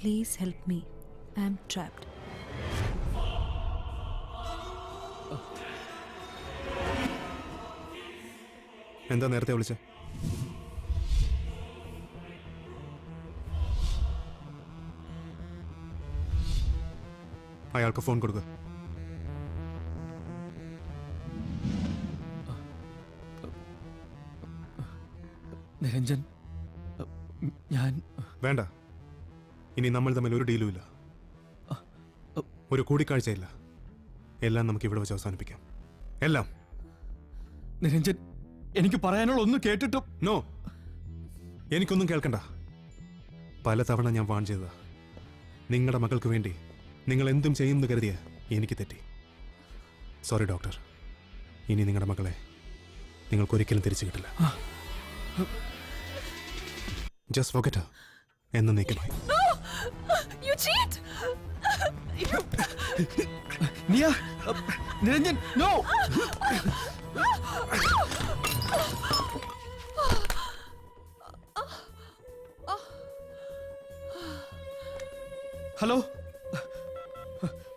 Please help me. I am trapped. എന്താ നേരത്തെ വിളിച്ചേ? അയാൾക്ക് ഫോൺ കൊടുക്കുക. നിരഞ്ജൻ, ഞാൻ വേണ്ട. ഇനി നമ്മൾ തമ്മിൽ ഒരു ഡീലും ഇല്ല, ഒരു കൂടിക്കാഴ്ചയില്ല. എല്ലാം നമുക്ക് ഇവിടെ വെച്ച് അവസാനിപ്പിക്കാം. എല്ലാം. നിരഞ്ജൻ, എനിക്ക് പറയാനുള്ള ഒന്ന് കേട്ടിട്ടും. നോ, എനിക്കൊന്നും കേൾക്കണ്ട. പലതവണ ഞാൻ വാൺ ചെയ്തതാ. നിങ്ങളുടെ മകൾക്ക് വേണ്ടി നിങ്ങൾ എന്തും ചെയ്യുമെന്ന് കരുതിയ എനിക്ക് തെറ്റി. Sorry doctor. ഇനി നിങ്ങളുടെ മകളെ നിങ്ങൾക്കൊരിക്കലും തിരിച്ചു കിട്ടില്ല. Just forget Har. എന്നേക്കുമായി. You cheat! Nia! Niranjan, no! Hello,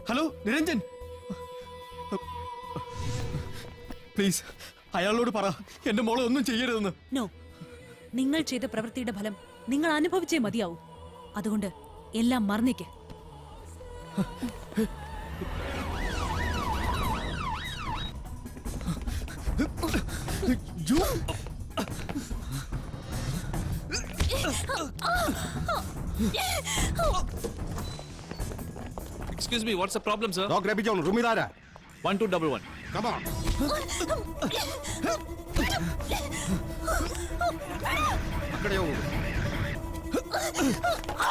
hello Niranjan, please അയാളോട് പറ എന്റെ മോളെ ഒന്നും ചെയ്യരുതെന്ന്. നോ, നിങ്ങൾ ചെയ്ത പ്രവൃത്തിയുടെ ഫലം നിങ്ങൾ അനുഭവിച്ചേ മതിയാവൂ. അതുകൊണ്ട് എല്ലാം മറന്നേക്ക്. Excuse me, what's the problem, sir? Dog Rabbit John, room idara. 1211. Come on. Akkade hogu.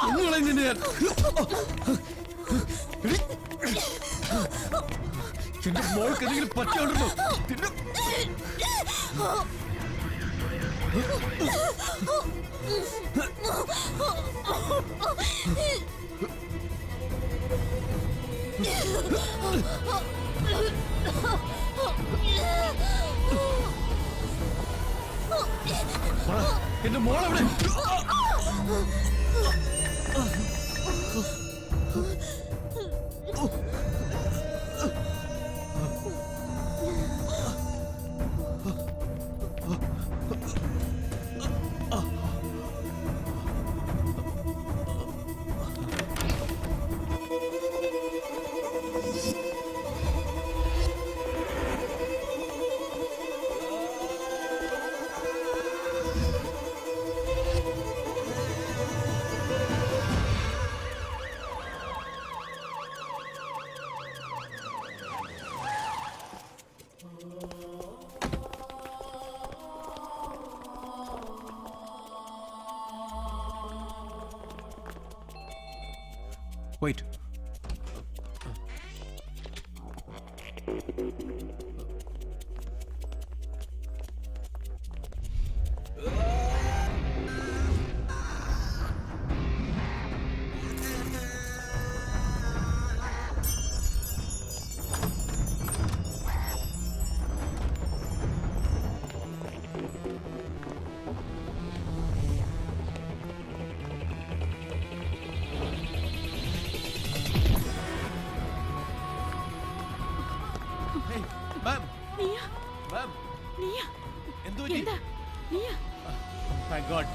ഒന്നുകളെ നിന്നെ ഞാൻ. എന്റെ മോൾക്ക് എന്തെങ്കിലും പറ്റിയോണ്ടോ? എന്റെ മോളെവിടെ? Wait. എന്താ നീയാ താങ്ക് ഗോഡ്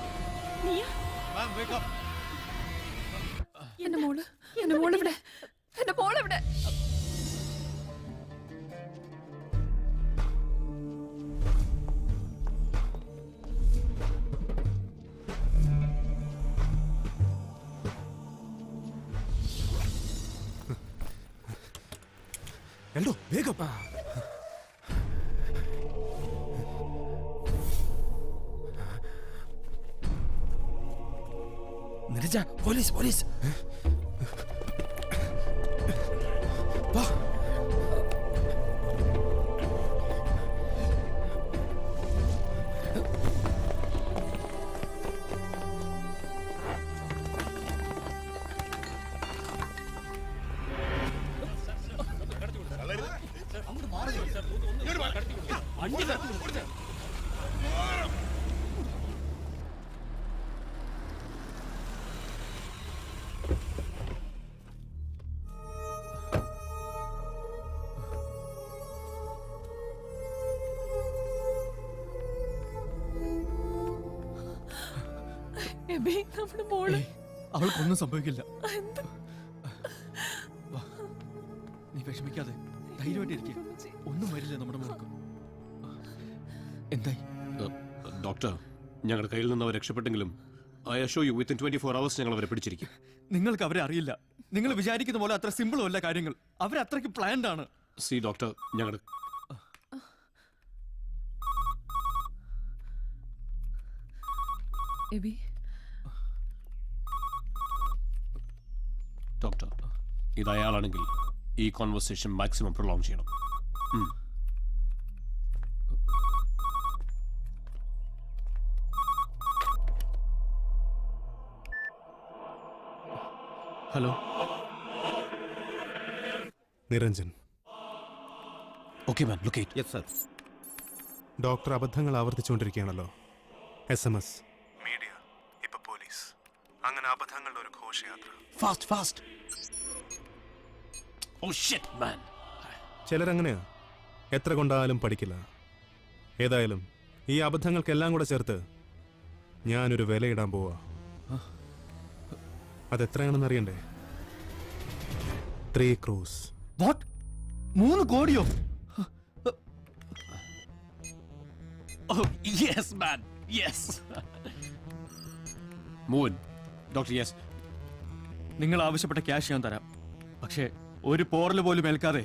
നീയാ മാം വേക്ക് അപ്പ് എന്റെ മോള് ഇവിടെ എന്റെ മോള് ഇവിടെ എൽഡോ വേഗം. നിരജ പോലീസ് വാ. എബി നമ്മുടെ മോള് അവൾക്കൊന്നും സംഭവിക്കില്ല. എന്ത് വാ, നീ വിഷമിക്കാതെ ധൈര്യമായിട്ടിരിക്കുക. ഒന്നും വരില്ല നമ്മുടെ മോൾക്ക്. എന്തായി? ഡോക്ടർ, ഞങ്ങളുടെ കയ്യിൽ നിന്ന് അവർ രക്ഷപ്പെട്ടെങ്കിലും ഐ അഷോ യു വിത്തിൻ 24 hours ഞങ്ങൾ അവരെ പിടിച്ചിരിക്കും. നിങ്ങൾക്ക് അവരെ അറിയില്ല. നിങ്ങൾ വിചാരിക്കുന്ന പോലെ അത്ര സിമ്പിളും അല്ല കാര്യങ്ങൾ. അവരത്രയ്ക്ക് പ്ലാൻഡ് ആണ്. സി ഡോക്ടർ, ഞങ്ങളുടെ എബി ഡോക്ടർ, ഇത് അയാളാണെങ്കിൽ ഈ കോൺവെർസേഷൻ മാക്സിമം പ്രൊലോങ് ചെയ്യണം. Hello Niranjan. Okay man, locate. Yes sir. Doctor അബദ്ധങ്ങൾ ആവർത്തിച്ചുകൊണ്ടിരിക്കുകയാണല്ലോ. SMS, മീഡിയ, ഇപ്പൊ പോലീസ്, അങ്ങനെ അബദ്ധങ്ങളുടെ ഒരു ഘോഷയാത്ര. ഫാസ്റ്റ്. ഓ ഷിറ്റ് മാൻ. ചിലരങ്ങനെയാ, എത്ര കൊണ്ടാലും പഠിക്കില്ല. ഏതായാലും ഈ അബദ്ധങ്ങൾക്കെല്ലാം കൂടെ ചേർത്ത് ഞാനൊരു വിലയിടാൻ പോവാ. അതെത്രയാണെന്ന് അറിയണ്ടേ? 3 crores. What? 3 കോടിയോ? Oh yes man, yes. മോൻ, ഡോക്ടർ യെസ്. നിങ്ങൾ ആവശ്യപ്പെട്ട ക്യാഷ് ഞാൻ തരാം. പക്ഷേ ഒരു പോറൽ പോലും ഏൽക്കാതെ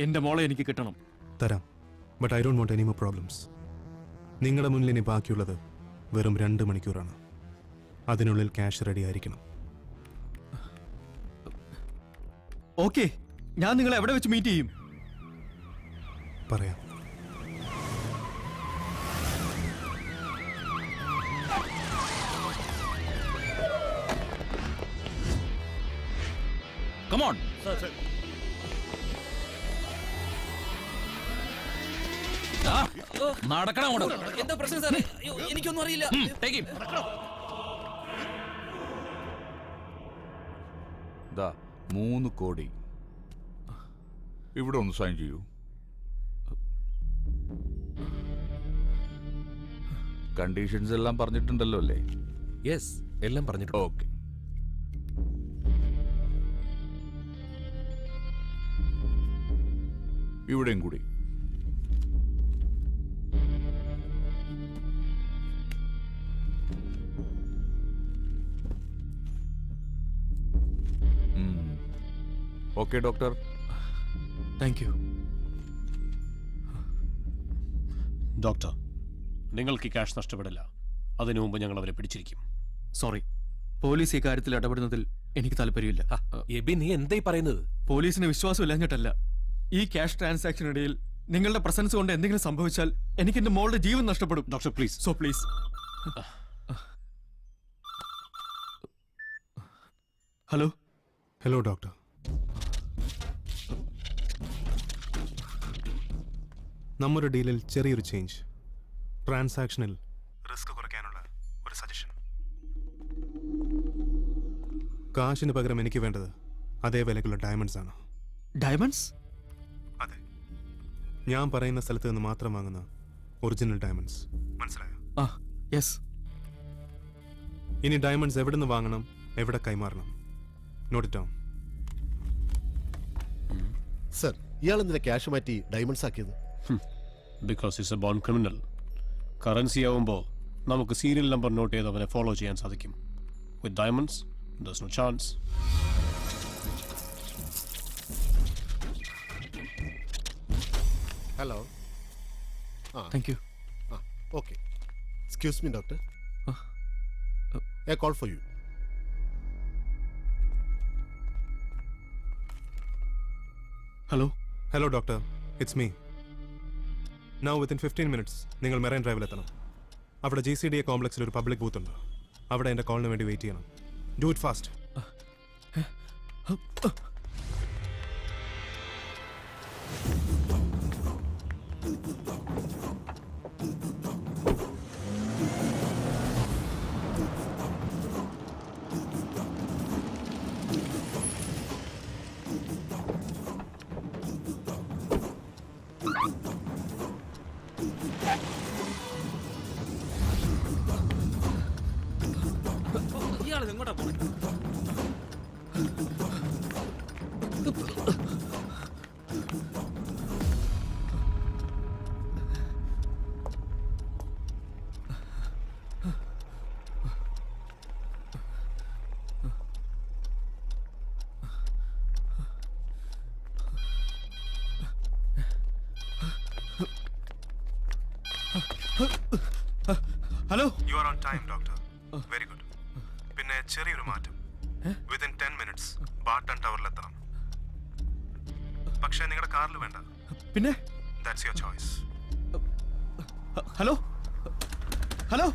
എന്റെ മോളെ എനിക്ക് കിട്ടണം. തരാം, but I don't want any more problems. നിങ്ങളുടെ മുന്നിൽ ഇനി ബാക്കിയുള്ളത് വെറും 2 മണിക്കൂറാണ്. അതിനുള്ളിൽ ക്യാഷ് റെഡി ആയിരിക്കണം. ഓക്കെ, ഞാൻ നിങ്ങളെ എവിടെ വെച്ച് മീറ്റ് ചെയ്യും? പറയാം. Come on. Sir. നടക്കണം അങ്ങോട്ട്. എന്താ പ്രശ്നം സാറേ? എനിക്കൊന്നും അറിയില്ല. Take him. ദാ 3 കോടി. ഇവിടെ ഒന്ന് സൈൻ ചെയ്യൂ. കണ്ടീഷൻസ് എല്ലാം പറഞ്ഞിട്ടുണ്ടല്ലോ അല്ലേ? യെസ്, എല്ലാം പറഞ്ഞിട്ടുണ്ട്. ഓക്കെ. ഇവിടെയും കൂടി. Okay doctor. Thank you. Doctor, നിങ്ങൾക്ക് ഈ ക്യാഷ് നഷ്ടപ്പെടില്ല. അതിനു മുമ്പ് ഞങ്ങൾ അവരെ പിടിച്ചിരിക്കും. സോറി, പോലീസ് ഈ കാര്യത്തിൽ ഇടപെടുന്നതിൽ എനിക്ക് താല്പര്യമില്ല. എബി, നീ എന്തായി പറയുന്നത്? പോലീസിന് വിശ്വാസമില്ലാഞ്ഞിട്ടല്ല. ഈ ക്യാഷ് ട്രാൻസാക്ഷനിടയിൽ നിങ്ങളുടെ പ്രസൻസ് കൊണ്ട് എന്തെങ്കിലും സംഭവിച്ചാൽ എനിക്ക് എന്റെ മോളുടെ ജീവൻ നഷ്ടപ്പെടും. Doctor please. So please. Hello. Hello doctor. നമ്മുടെ ഡീലിൽ ചെറിയൊരു ചേഞ്ച്. ട്രാൻസാക്ഷനിൽ റിസ്ക് കുറയ്ക്കാനുള്ള ഒരു സജഷൻ. കാശിന് പകരം എനിക്ക് വേണ്ടത് അതേ വിലക്കുള്ള ഡയമണ്ട്സ് ആണ്. ഡയമണ്ട്സ്? അതെ, ഞാൻ പറയുന്ന സ്ഥലത്ത് നിന്ന് മാത്രം വാങ്ങുന്ന ഒറിജിനൽ ഡയമണ്ട്സ്. മനസ്സിലായോ? ആ യെസ്. ഇനി ഡയമണ്ട്സ് എവിടെ നിന്ന് വാങ്ങണം, എവിടെ കൈമാറണം? Not it down. സർ, ഇയാൾ എന്തിനാ ക്യാഷ് മാറ്റി ഡയമണ്ട്സ് ആക്കിയത്? Because it's a born criminal. Currency ആവുമ്പോൾ നമുക്ക് സീരിയൽ നമ്പർ നോട്ട് ചെയ്ത് അവനെ ഫോളോ ചെയ്യാൻ സാധിക്കും. With diamonds there's no chance. Hello. Thank you. Okay. Excuse me doctor, a call for you. Hello. Hello doctor, it's me. Now within 15 minutes നിങ്ങൾ Marine ഡ്രൈവിലെത്തണം. അവിടെ GCDA കോംപ്ലക്സിൽ ഒരു പബ്ലിക് ബൂത്ത് ഉണ്ട്. അവിടെ എൻ്റെ കോളിന് വേണ്ടി വെയിറ്റ് ചെയ്യണം. Do it fast. ഇയാളത് എങ്ങോട്ടാ പോണേ? Hello. You are on time doctor. Very good. പിന്നെ ചെറിയൊരു മാറ്റം. വിത്തിൻ 10 minutes ബാർട്ടൺ ടവറിലെത്തണം. പക്ഷേ നിങ്ങളുടെ കാറിൽ വേണ്ട. പിന്നെ? That's your choice. Hello. Hello.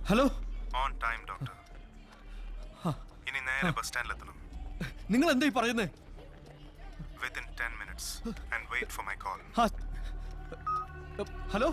Hello. On time doctor. ഇനി നേരെ ബസ് സ്റ്റാൻഡിലെത്തണം. നിങ്ങൾ എന്തായി പറയുന്നേ? Within 10 minutes and wait for my call. Hello.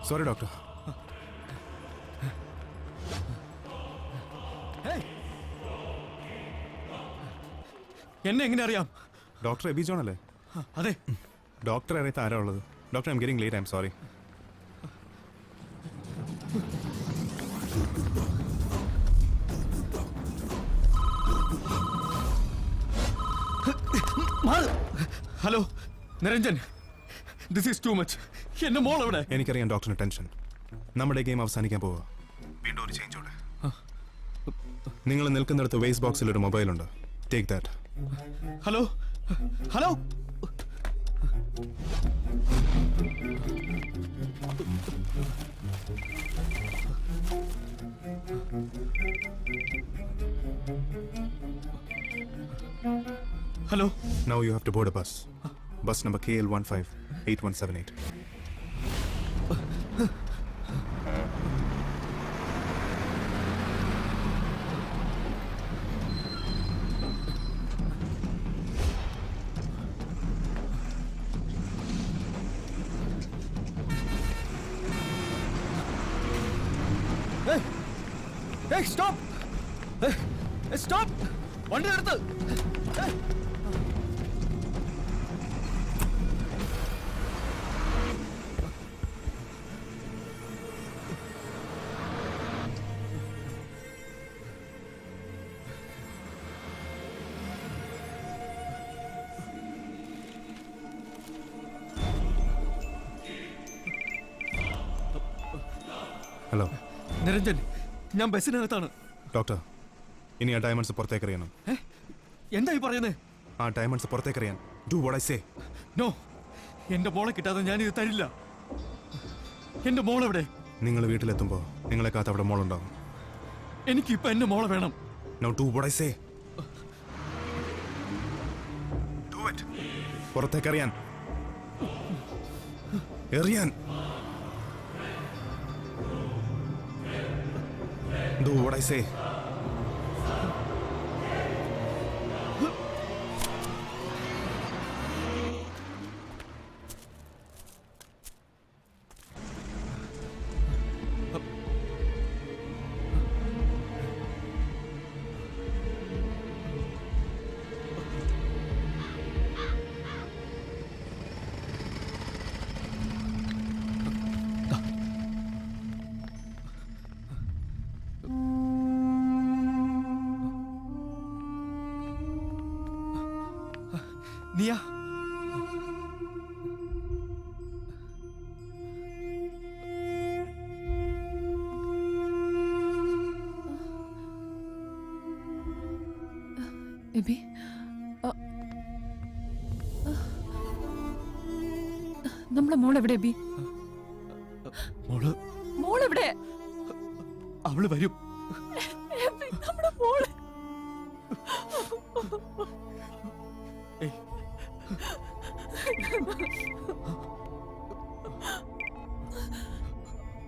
Sorry doctor. എന്നെ എങ്ങനെ അറിയാം? ഡോക്ടർ എബി ജോൺ അല്ലേ? അതെ. ഡോക്ടർ അറിയാത്ത ആരാ ഉള്ളത്? Doctor, I am getting late, I am sorry. Hello Niranjan, this is too much. എന്റെ മോൾ എവിടെ? എനിക്കറിയാം ഡോക്ടറിന് ടെൻഷൻ. നമ്മുടെ ഗെയിം അവസാനിക്കാൻ പോവുക. വീണ്ടും ഒരു ചേഞ്ചോടെ. നിങ്ങൾ നിൽക്കുന്നിടത്ത് വേസ്റ്റ് ബോക്സിൽ ഒരു മൊബൈൽ ഉണ്ട്. Take that. Hello hello. Hello. Now you have to board a bus. Bus number KL158178. Stop! Stop! വണ്ടി എടുത്ത്. ഹലോ നിരഞ്ജൻ, ഞാൻ ബസ്സിനകത്താണ്. ഡോക്ടർ, ഇനി ആ ഡയമണ്ട്സ് പുറത്തേക്ക് അറിയണം. എന്തായി പറയുന്നത്? ആ ഡയമണ്ട്സ് പുറത്തേക്ക് അറിയാൻ. Do what I say. No, എന്റെ മോളെ കിട്ടാതെ ഞാൻ ഇത് തരില്ല. എന്റെ മോളെവിടെ? നിങ്ങൾ വീട്ടിലെത്തുമ്പോൾ നിങ്ങളെ കാത്ത് അവിടെ മോളുണ്ടാവും. എനിക്കിപ്പോ എന്റെ മോളെ വേണം. No, do what I say. Do it. പുറത്തേക്ക് അറിയാൻ. എറിയാൻ. Do what I say. Niya, Aby, നമ്മളെ മോളെവിടെ? എബി, മോളെവിടെ? അവള് വരും. എബി, നമ്മുടെ മോള്.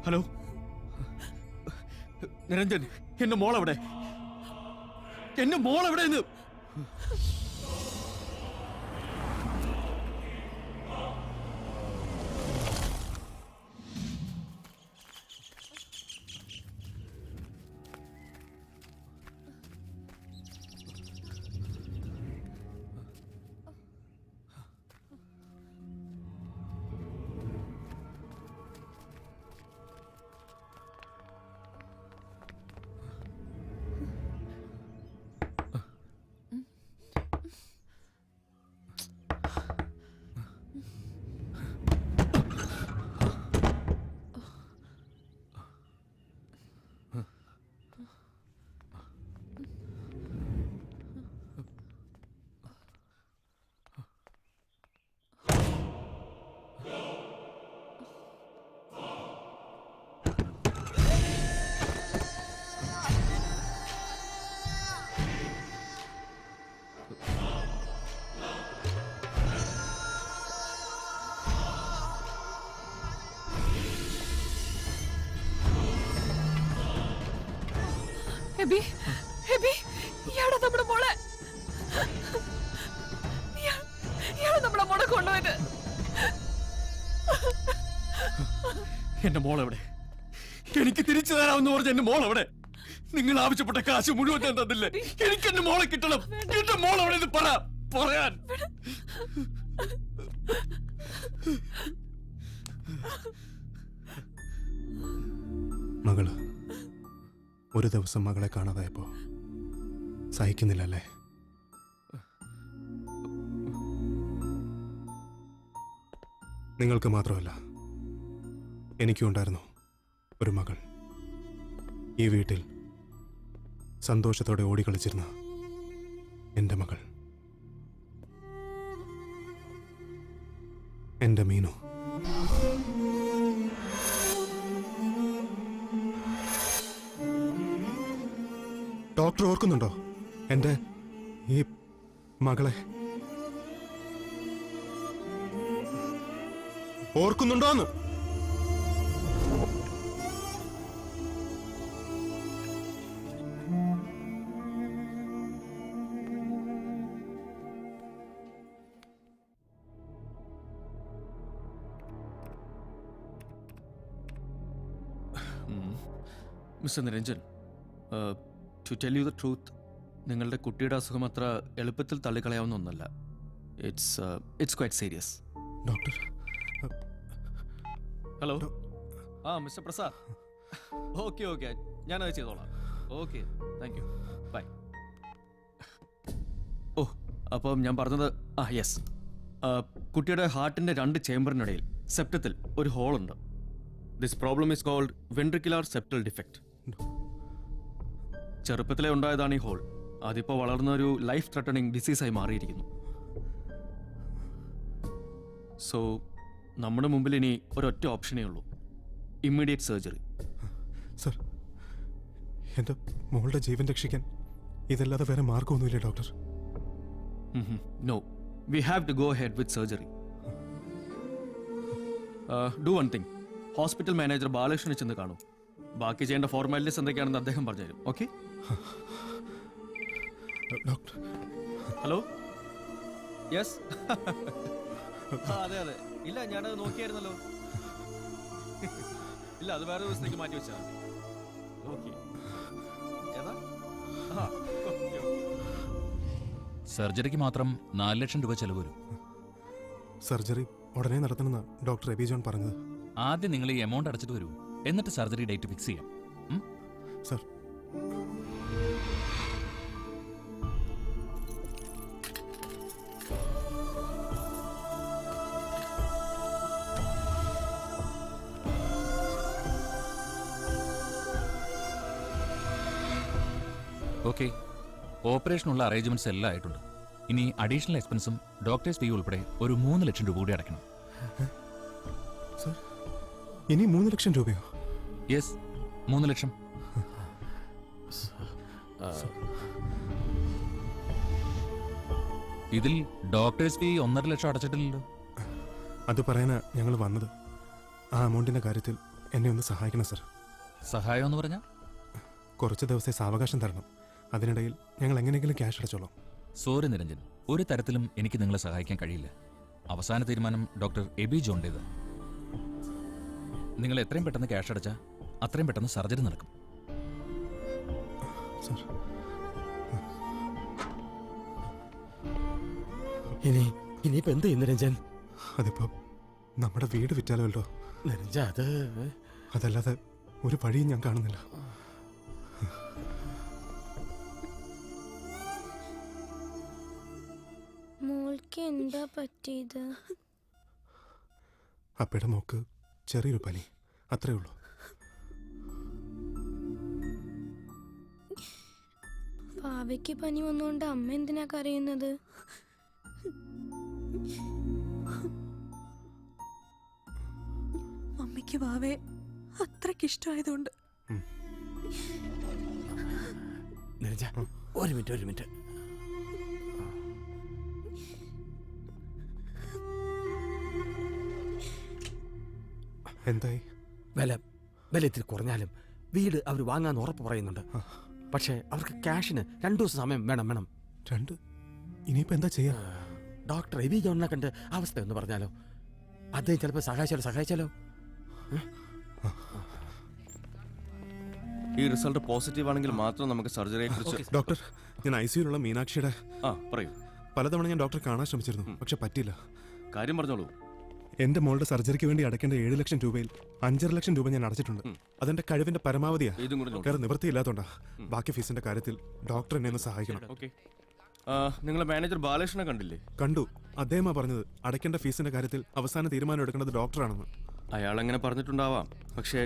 ഹലോ നിരഞ്ജൻ, എന്റെ മോളെവിടെ? എന്റെ മോളെവിടെ? എബി, എബി, ഇയാളാ നമ്മുടെ മോളെ. ഇയാളാ നമ്മുടെ മോളെ കൊണ്ടുപോയത്. എന്റെ മോൾ എവിടെ? എനിക്ക് തിരിച്ചു തരാമെന്ന് പറഞ്ഞ എന്റെ മോൾ എവിടെ? നിങ്ങൾ ആവശ്യപ്പെട്ട കാശ് മുഴുവൻ ഞാൻ തന്നില്ലേ? എനിക്ക് എന്റെ മോളെ കിട്ടണം. എന്റെ മോൾ എവിടെ എന്ന് പറയാൻ. മകള് ഒരു ദിവസം മകളെ കാണാതായപ്പോ സഹിക്കുന്നില്ലല്ലേ? നിങ്ങൾക്ക് മാത്രമല്ല, എനിക്കും ഉണ്ടായിരുന്നു ഒരു മകൾ. ഈ വീട്ടിൽ സന്തോഷത്തോടെ ഓടിക്കളിച്ചിരുന്ന എൻ്റെ മകൾ, എൻ്റെ മീനു. ഡോക്ടർ ഓർക്കുന്നുണ്ടോ എൻ്റെ ഈ മകളെ? ഓർക്കുന്നുണ്ടോന്ന്? Mister Niranjan, to tell you the truth, നിങ്ങളുടെ കുട്ടിയുടെ അസുഖം അത്ര എളുപ്പത്തിൽ തള്ളിക്കളയാവുന്ന ഒന്നല്ല. It's quite serious. Doctor. Hello. Mister Prasad. Okay ഞാനത് ചെയ്തോളാം. Okay, thank you, bye. ഓ, അപ്പം ഞാൻ പറഞ്ഞത്, യെസ്, കുട്ടിയുടെ ഹാർട്ടിൻ്റെ 2 ചേംബറിനിടയിൽ സെപ്റ്റത്തിൽ ഒരു ഹോളുണ്ട്. This problem is called ventricular septal defect. ചെറുപ്പത്തിലെ ഉണ്ടായതാണ് ഈ ഹോൾ. അതിപ്പോൾ വളർന്ന ഒരു ലൈഫ് ത്രെട്ടണിങ് ഡിസീസായി മാറിയിരിക്കുന്നു. സോ നമ്മുടെ മുമ്പിൽ ഇനി ഒരൊറ്റ ഓപ്ഷനേ ഉള്ളൂ, ഇമ്മീഡിയറ്റ് സർജറി. സർ, എൻ്റെ മോളുടെ ജീവൻ രക്ഷിക്കാൻ ഇതല്ലാതെ വേറെ മാർഗമൊന്നുമില്ലേ doctor? No, we have to go head with surgery. Do one thing, hospital manager ബാലകൃഷ്ണനെ ചെന്ന് കാണും. ബാക്കി ചെയ്യേണ്ട ഫോർമാലിറ്റീസ് എന്തൊക്കെയാണെന്ന് അദ്ദേഹം പറഞ്ഞുതരും. ഓക്കെ? ഡോക്ടർ. ഹലോ. യെസ്. അതെ, ഇല്ല, ഞാനത് നോക്കിയായിരുന്നല്ലോ. ഇല്ല, അത് വേറെ ദിവസത്തേക്ക് മാറ്റി വെച്ചാൽ മതി. സർജറിക്ക് മാത്രം 4 ലക്ഷം രൂപ ചെലവ് വരും. സർജറി ഉടനെ നടത്തണമെന്ന് ഡോക്ടർ എബി ജോൺ പറഞ്ഞത്. ആദ്യം നിങ്ങൾ ഈ എമൗണ്ട് അടച്ചിട്ട് വരൂ, എന്നിട്ട് സർജറി ഡേറ്റ് ഫിക്സ് ചെയ്യാം. സർ. ഓക്കെ, ഓപ്പറേഷനുള്ള അറേഞ്ച്മെന്റ്സ് എല്ലാം ആയിട്ടുണ്ട്. ഇനി അഡീഷണൽ എക്സ്പെൻസും ഡോക്ടേഴ്സ് ഫീ ഉൾപ്പെടെ ഒരു 3 ലക്ഷം രൂപ കൂടി അടയ്ക്കണം. സർ, ഇനി 3 ലക്ഷം രൂപയോ? യെസ്, 3 ലക്ഷം. ഇതിൽ ഡോക്ടേഴ്സ് ഫീ 1.5 ലക്ഷം അടച്ചിട്ടില്ലല്ലോ. അത് പറയാനാ ഞങ്ങൾ വന്നത്. ആ അമൗണ്ടിന്റെ കാര്യത്തിൽ എന്നെ ഒന്ന് സഹായിക്കണം സർ. സഹായം എന്ന് പറഞ്ഞാൽ? കുറച്ച് ദിവസത്തെ സാവകാശം തരണം. അതിനിടയിൽ ഞങ്ങൾ എങ്ങനെയെങ്കിലും ക്യാഷ് അടച്ചോളാം. സോറി നിരഞ്ജൻ, ഒരു തരത്തിലും എനിക്ക് നിങ്ങളെ സഹായിക്കാൻ കഴിയില്ല. അവസാന തീരുമാനം ഡോക്ടർ എബി ജോണ്ടേത്. നിങ്ങൾ എത്രയും പെട്ടെന്ന് ക്യാഷ് അടച്ചാൽ അത്രയും പെട്ടെന്ന് സർജറി നടക്കും. ഇനിയിപ്പോ എന്ത് ചെയ്യും നിരഞ്ജൻ? അതിപ്പോ നമ്മുടെ വീട് വിറ്റാലോ നിരഞ്ജ. അതല്ലാതെ ഒരു വഴിയും ഞാൻ കാണുന്നില്ല. മോൾക്ക് എന്താ പറ്റിയത്? അപ്പയുടെ മോക്ക് ചെറിയൊരു പനി, അത്രേ ഉള്ളൂ. പാവയ്ക്ക് പനി വന്നുകൊണ്ട് അമ്മ എന്തിനാ കരയുന്നത്? അമ്മയ്ക്ക് വാവേ അത്രയ്ക്കിഷ്ടമായതുകൊണ്ട്. നിരഞ്ജ, ഒരു മിനിറ്റ്. എന്തായി? വില ഇത്തിരി കുറഞ്ഞാലും വീട് അവർ വാങ്ങാൻ ഉറപ്പ് പറയുന്നുണ്ട്. പക്ഷേ അവർക്ക് ക്യാഷിന് 2 ദിവസം സമയം വേണം. ഇനിയിപ്പോ എന്താ ചെയ്യാ? ഡോക്ടർ എബി ജോണിനെ കണ്ട് അവസ്ഥ എന്ന് പറഞ്ഞാലോ, അദ്ദേഹം ചിലപ്പോൾ സഹായിച്ചാലോ. ഈ റിസൾട്ട് പോസിറ്റീവ് ആണെങ്കിൽ മാത്രം നമുക്ക് സർജറിയെ കുറിച്ച്. ഡോക്ടർ, ഞാൻ ICUലുള്ള മീനാക്ഷിയുടെ പറയൂ. പലതവണ ഞാൻ ഡോക്ടറെ കാണാൻ ശ്രമിച്ചിരുന്നു, പക്ഷെ പറ്റില്ല. കാര്യം പറഞ്ഞോളൂ. എന്റെ മോളുടെ സർജറിക്ക് വേണ്ടി അടയ്ക്കേണ്ട 7 ലക്ഷം രൂപയിൽ 5.5 ലക്ഷം രൂപ ഞാൻ അടച്ചിട്ടുണ്ട്. അതെന്റെ കഴിവിന്റെ പരമാവധിയാ. വേറെ നിവൃത്തിയില്ലാത്തോണ്ടാ. ബാക്കി ഫീസിന്റെ കാര്യത്തിൽ ഡോക്ടർ എന്നെ ഒന്ന് സഹായിക്കണം. നിങ്ങളെ മാനേജർ ബാലകൃഷ്ണനെ കണ്ടില്ലേ? കണ്ടു. അദ്ദേഹമാ പറഞ്ഞത് അടയ്ക്കേണ്ട ഫീസിന്റെ കാര്യത്തിൽ അവസാന തീരുമാനം എടുക്കേണ്ടത് ഡോക്ടറാണെന്ന്. അയാൾ അങ്ങനെ പറഞ്ഞിട്ടുണ്ടാവാം, പക്ഷേ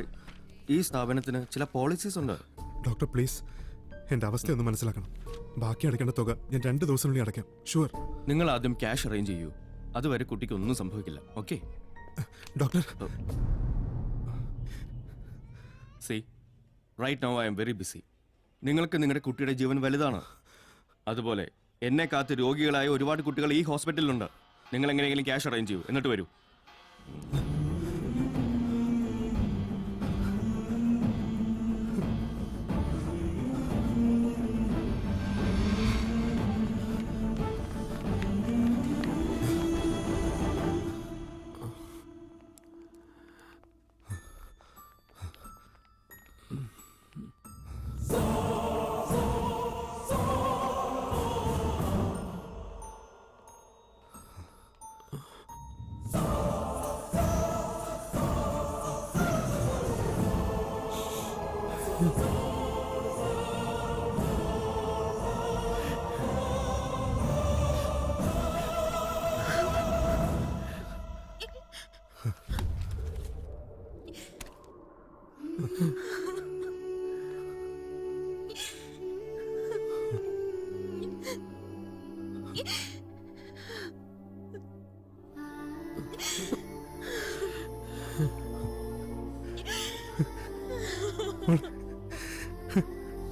ഈ സ്ഥാപനത്തിന് ചില പോളിസീസ് ഉണ്ട്. ഡോക്ടർ പ്ലീസ്, എന്റെ അവസ്ഥയൊന്ന് മനസ്സിലാക്കണം. ബാക്കി അടയ്ക്കേണ്ട തുക ഞാൻ 2 ദിവസത്തിനുള്ളിൽ അടയ്ക്കാം. ഷുവർ. നിങ്ങൾ ആദ്യം ക്യാഷ് അറേഞ്ച് ചെയ്യൂ. അതുവരെ കുട്ടിക്ക് ഒന്നും സംഭവിക്കില്ല. Okay doctor? See, right now I'm very busy. നിങ്ങൾക്ക് നിങ്ങളുടെ കുട്ടിയുടെ ജീവൻ വലുതാണ്. അതുപോലെ എന്നെ കാത്ത് രോഗികളായ ഒരുപാട് കുട്ടികൾ ഈ ഹോസ്പിറ്റലിലുണ്ട്. നിങ്ങൾ എങ്ങനെയെങ്കിലും ക്യാഷ് അറേഞ്ച് ചെയ്യൂ, എന്നിട്ട് വരൂ.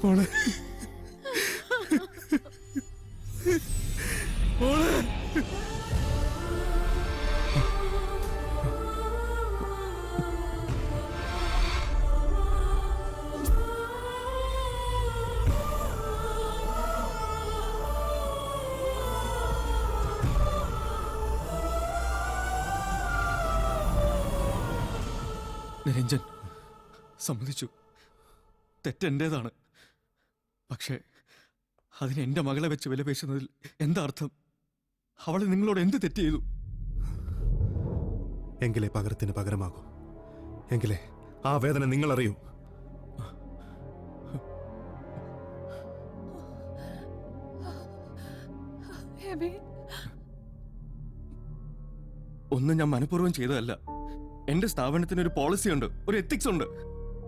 മോളെ, മോളെ. നിരഞ്ജൻ, സമ്മതിച്ചു, തെറ്റെൻ്റേതാണ്. പക്ഷേ അതിന് എൻ്റെ മകളെ വെച്ച് വിലപേശുന്നതിൽ എന്താ അർത്ഥം? അവളെ നിങ്ങളോട് എന്ത് തെറ്റ് ചെയ്തു? എങ്കിലേ പകരത്തിന് പകരമാകൂ. എങ്കിലേ ആ വേദന നിങ്ങൾ അറിയൂ. ഒന്നും ഞാൻ മനഃപൂർവ്വം ചെയ്തതല്ല. എന്റെ സ്ഥാപനത്തിന് ഒരു പോളിസി ഉണ്ട്, ഒരു എത്തിക്സ് ഉണ്ട്.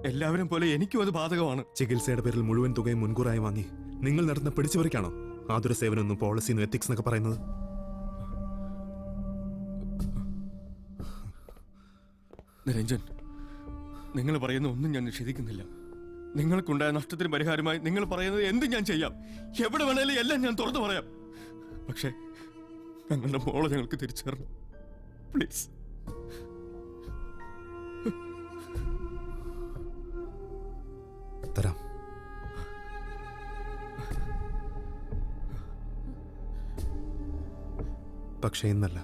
എല്ലാവരും പോലെ എനിക്കും അത് ബാധകമാണ്. ചികിത്സയുടെ പേരിൽ മുഴുവൻ തുകയും മുൻകൂറായി വാങ്ങി നിങ്ങൾ നടത്തുന്ന പിടിച്ചുപറിക്കാണോ ആതുര സേവനമൊന്നും പോളിസിന്നും എത്തിക്സ് എന്നൊക്കെ പറയുന്നത്? നിരഞ്ജൻ, നിങ്ങൾ പറയുന്ന ഒന്നും ഞാൻ നിഷേധിക്കുന്നില്ല. നിങ്ങൾക്കുണ്ടായ നഷ്ടത്തിന് പരിഹാരമായി നിങ്ങൾ പറയുന്നത് എന്തും ഞാൻ ചെയ്യാം. എവിടെ വേണേലും എല്ലാം ഞാൻ തുറന്നു പറയാം. പക്ഷേ ഞങ്ങളുടെ മോളെ ഞങ്ങൾക്ക് തിരിച്ചു തരണം, പ്ലീസ്. തരാം. പക്ഷേ ഇന്നല്ല,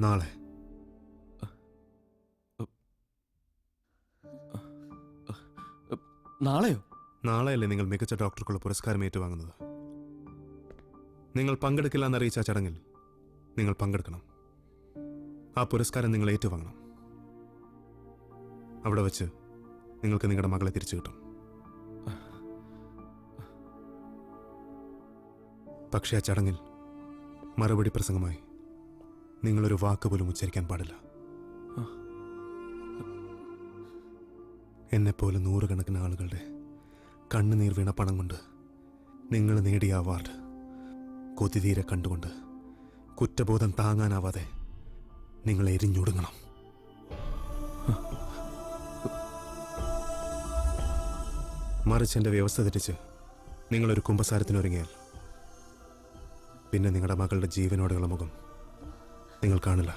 നാളെ. നാളെയോ? നാളെയല്ലേ നിങ്ങൾ മികച്ച ഡോക്ടർക്കുള്ള പുരസ്കാരം ഏറ്റുവാങ്ങുന്നത്. നിങ്ങൾ പങ്കെടുക്കില്ല എന്നറിയിച്ച ആ ചടങ്ങിൽ നിങ്ങൾ പങ്കെടുക്കണം. ആ പുരസ്കാരം നിങ്ങൾ ഏറ്റുവാങ്ങണം. അവിടെ വെച്ച് നിങ്ങൾക്ക് നിങ്ങളുടെ മകളെ തിരിച്ചു കിട്ടും. പക്ഷേ ആ ചടങ്ങിൽ മറുപടി പ്രസംഗമായി നിങ്ങളൊരു വാക്ക് പോലും ഉച്ചരിക്കാൻ പാടില്ല. എന്നെപ്പോലെ 100 കണക്കിന് ആളുകളുടെ കണ്ണുനീർ വീണ പണം കൊണ്ട് നിങ്ങൾ നേടിയ അവാർഡ് കൊതിതീരെ കണ്ടുകൊണ്ട് കുറ്റബോധം താങ്ങാനാവാതെ നിങ്ങൾ എരിഞ്ഞൊടുങ്ങണം. മറിച്ച് എൻ്റെ വ്യവസ്ഥ തെറ്റിച്ച് നിങ്ങളൊരു കുമ്പസാരത്തിനൊരുങ്ങിയാൽ പിന്നെ നിങ്ങളുടെ മകളുടെ ജീവനോടെയുള്ള മുഖം നിങ്ങൾ കാണില്ല.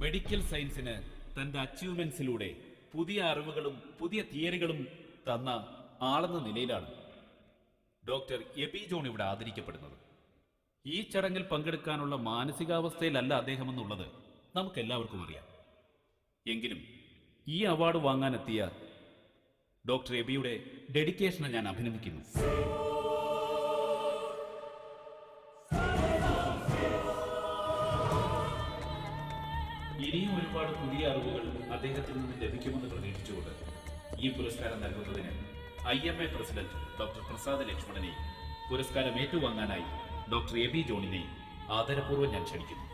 മെഡിക്കൽ സയൻസിന് തന്റെ അച്ചീവ്മെന്റ്സിലൂടെ പുതിയ അറിവുകളും പുതിയ തിയറികളും തന്ന ആളെന്ന നിലയിലാണ് ഡോക്ടർ എബി ജോൺ ഇവിടെ ആദരിക്കപ്പെടുന്നത്. ഈ ചടങ്ങിൽ പങ്കെടുക്കാനുള്ള മാനസികാവസ്ഥയിലല്ല അദ്ദേഹമെന്നുള്ളത് നമുക്കെല്ലാവർക്കും അറിയാം. എങ്കിലും ഈ അവാർഡ് വാങ്ങാനെത്തിയ ഡോക്ടർ എബിയുടെ ഡെഡിക്കേഷനെ ഞാൻ അഭിനന്ദിക്കുന്നു. ഇനിയും ഒരുപാട് പുതിയ അറിവുകൾ അദ്ദേഹത്തിൽ നിന്ന് ലഭിക്കുമെന്ന് പ്രതീക്ഷിച്ചുകൊണ്ട് ഈ പുരസ്കാരം നൽകുന്നതിന് IMA പ്രസിഡന്റ് ഡോക്ടർ പ്രസാദ് ലക്ഷ്മണനെ പുരസ്കാരം ഏറ്റുവാങ്ങാനായി ഡോക്ടർ എബി ജോണിനെ ആദരപൂർവ്വം ഞാൻ ക്ഷണിക്കുന്നു.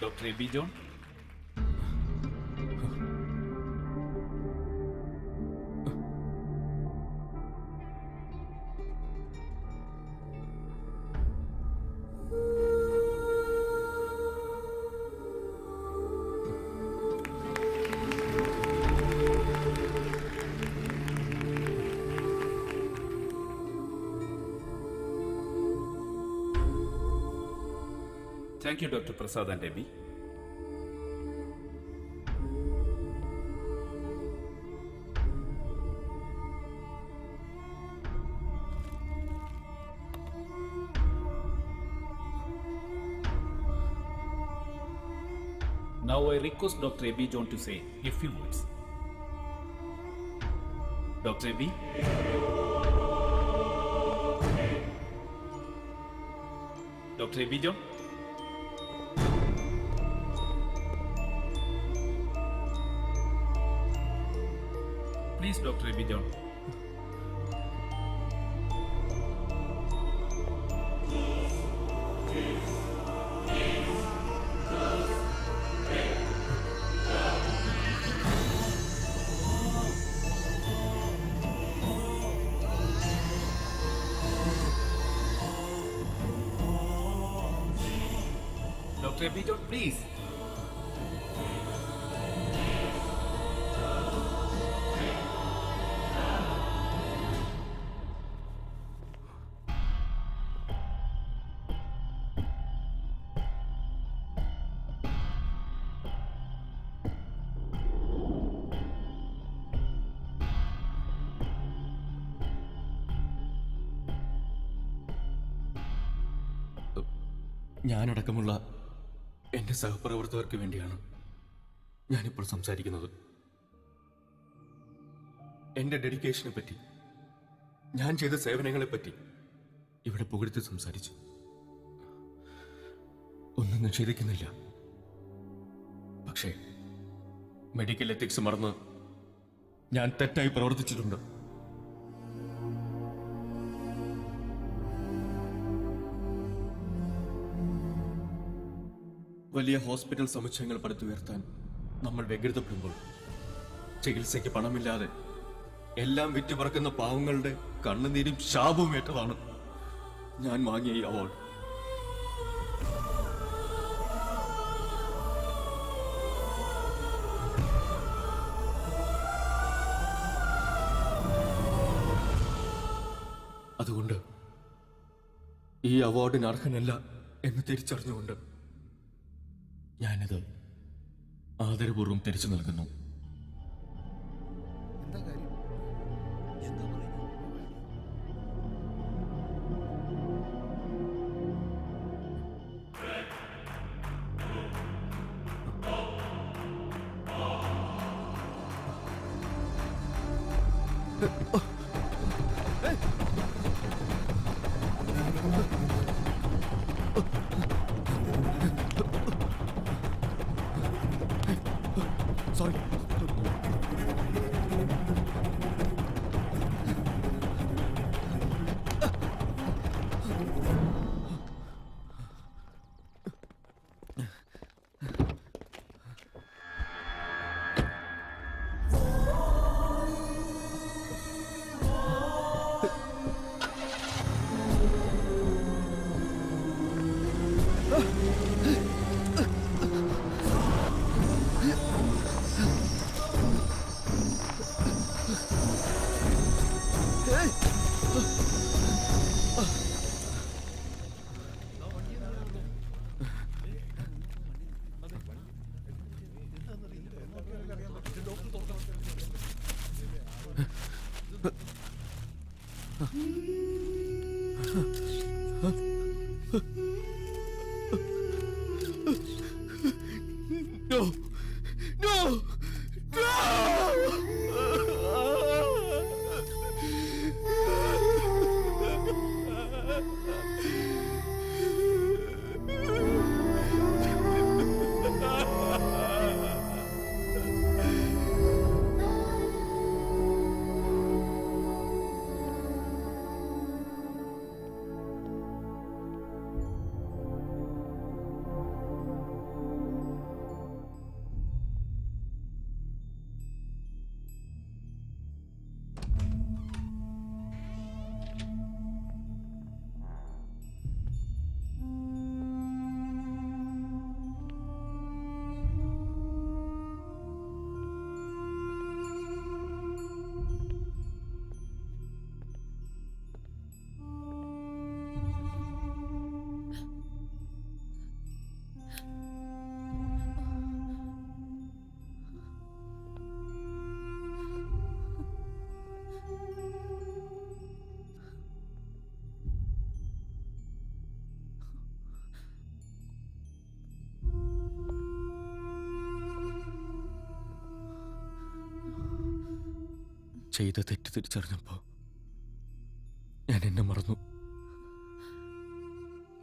Doctor AB John. Thank you, Dr. Prasad and Debbie. Now I request Dr. Ebi John to say a few words. Dr. Ebi? Dr. Ebi John? Please, Dr. Ebi John. Dr. Ebi John, please. ഞാനടക്കമുള്ള എൻ്റെ സഹപ്രവർത്തകർക്ക് വേണ്ടിയാണ് ഞാനിപ്പോൾ സംസാരിക്കുന്നത്. എൻ്റെ ഡെഡിക്കേഷനെ പറ്റി, ഞാൻ ചെയ്ത സേവനങ്ങളെപ്പറ്റി ഇവിടെ പുകഴ്ത്തി സംസാരിച്ചു. ഒന്നും നിഷേധിക്കുന്നില്ല. പക്ഷേ മെഡിക്കൽ എത്തിക്സ് മറന്ന് ഞാൻ തെറ്റായി പ്രവർത്തിച്ചിട്ടുണ്ട്. വലിയ ഹോസ്പിറ്റൽ സമുച്ചയങ്ങൾ പടുത്തുയർത്താൻ നമ്മൾ വ്യഗ്രതപ്പെടുമ്പോൾ ചികിത്സയ്ക്ക് പണമില്ലാതെ എല്ലാം വിറ്റുപറക്കുന്ന പാവങ്ങളുടെ കണ്ണുനീരും ശാപവും ഏറ്റതാണ് ഞാൻ വാങ്ങിയ ഈ അവാർഡ്. അതുകൊണ്ട് ഈ അവാർഡിന് അർഹനല്ല എന്ന് തിരിച്ചറിഞ്ഞുകൊണ്ട് ഞാനിത് ആദരപൂർവ്വം തിരിച്ചു നൽകുന്നു. Sorry. ചെയ്ത തെറ്റ് തിരിച്ചറിഞ്ഞപ്പോ ഞാൻ എന്നെ മറന്നു,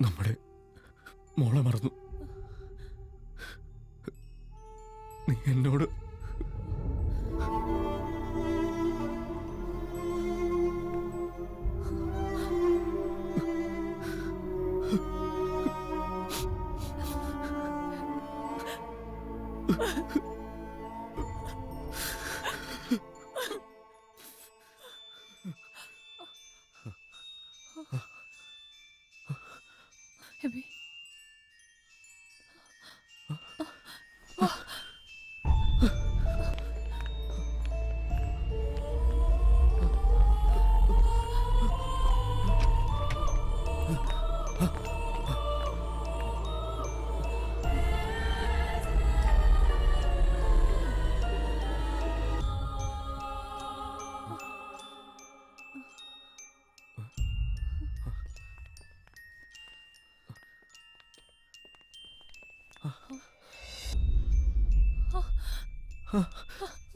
നമ്മുടെ മോളെ മറന്നു. നീ എന്നോട് എബി,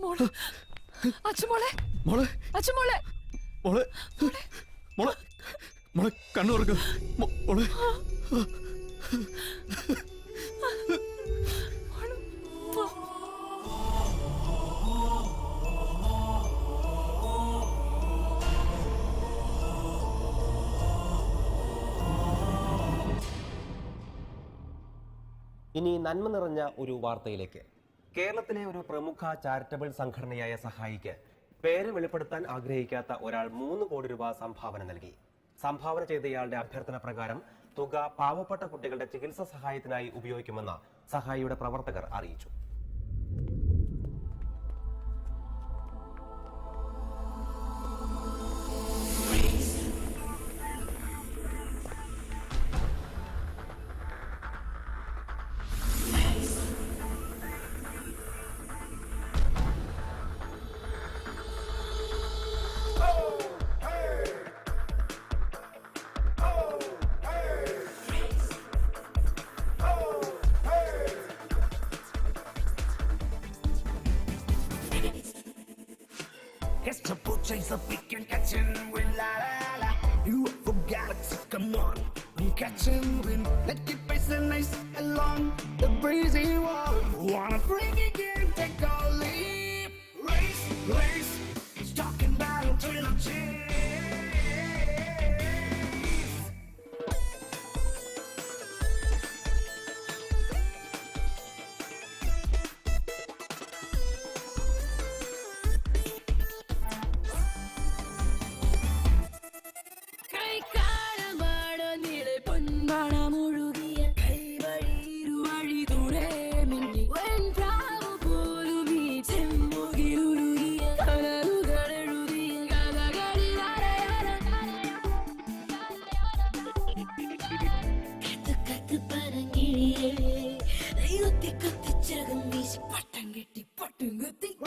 മോളെ, അച്ചുമോളെ, മോളെ, അച്ചുമോളെ, മോളെ, മോളെ, മോളെ കണ്ണു തുറക്ക്. മോളെ, ഇനി നന്മ നിറഞ്ഞ ഒരു വാർത്തയിലേക്ക്. കേരളത്തിലെ ഒരു പ്രമുഖ ചാരിറ്റബിൾ സംഘടനയായ സഹായിക്ക് പേര് വെളിപ്പെടുത്താൻ ആഗ്രഹിക്കാത്ത ഒരാൾ 3 കോടി രൂപ സംഭാവന നൽകി. സംഭാവന ചെയ്തയാളുടെ അഭ്യർത്ഥന പ്രകാരം തുക പാവപ്പെട്ട കുട്ടികളുടെ ചികിത്സാ സഹായത്തിനായി ഉപയോഗിക്കുമെന്ന് സഹായിയുടെ പ്രവർത്തകർ അറിയിച്ചു. It's a boat chase up, we can catch him with la la la. You for galaxy, come on, I'm catching wind. Let your face nice and long, the breezy one. Wanna bring again, take a leap. Race, race, it's talking about a trilogy.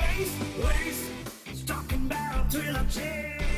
Race, race, it's talking about a trilogy.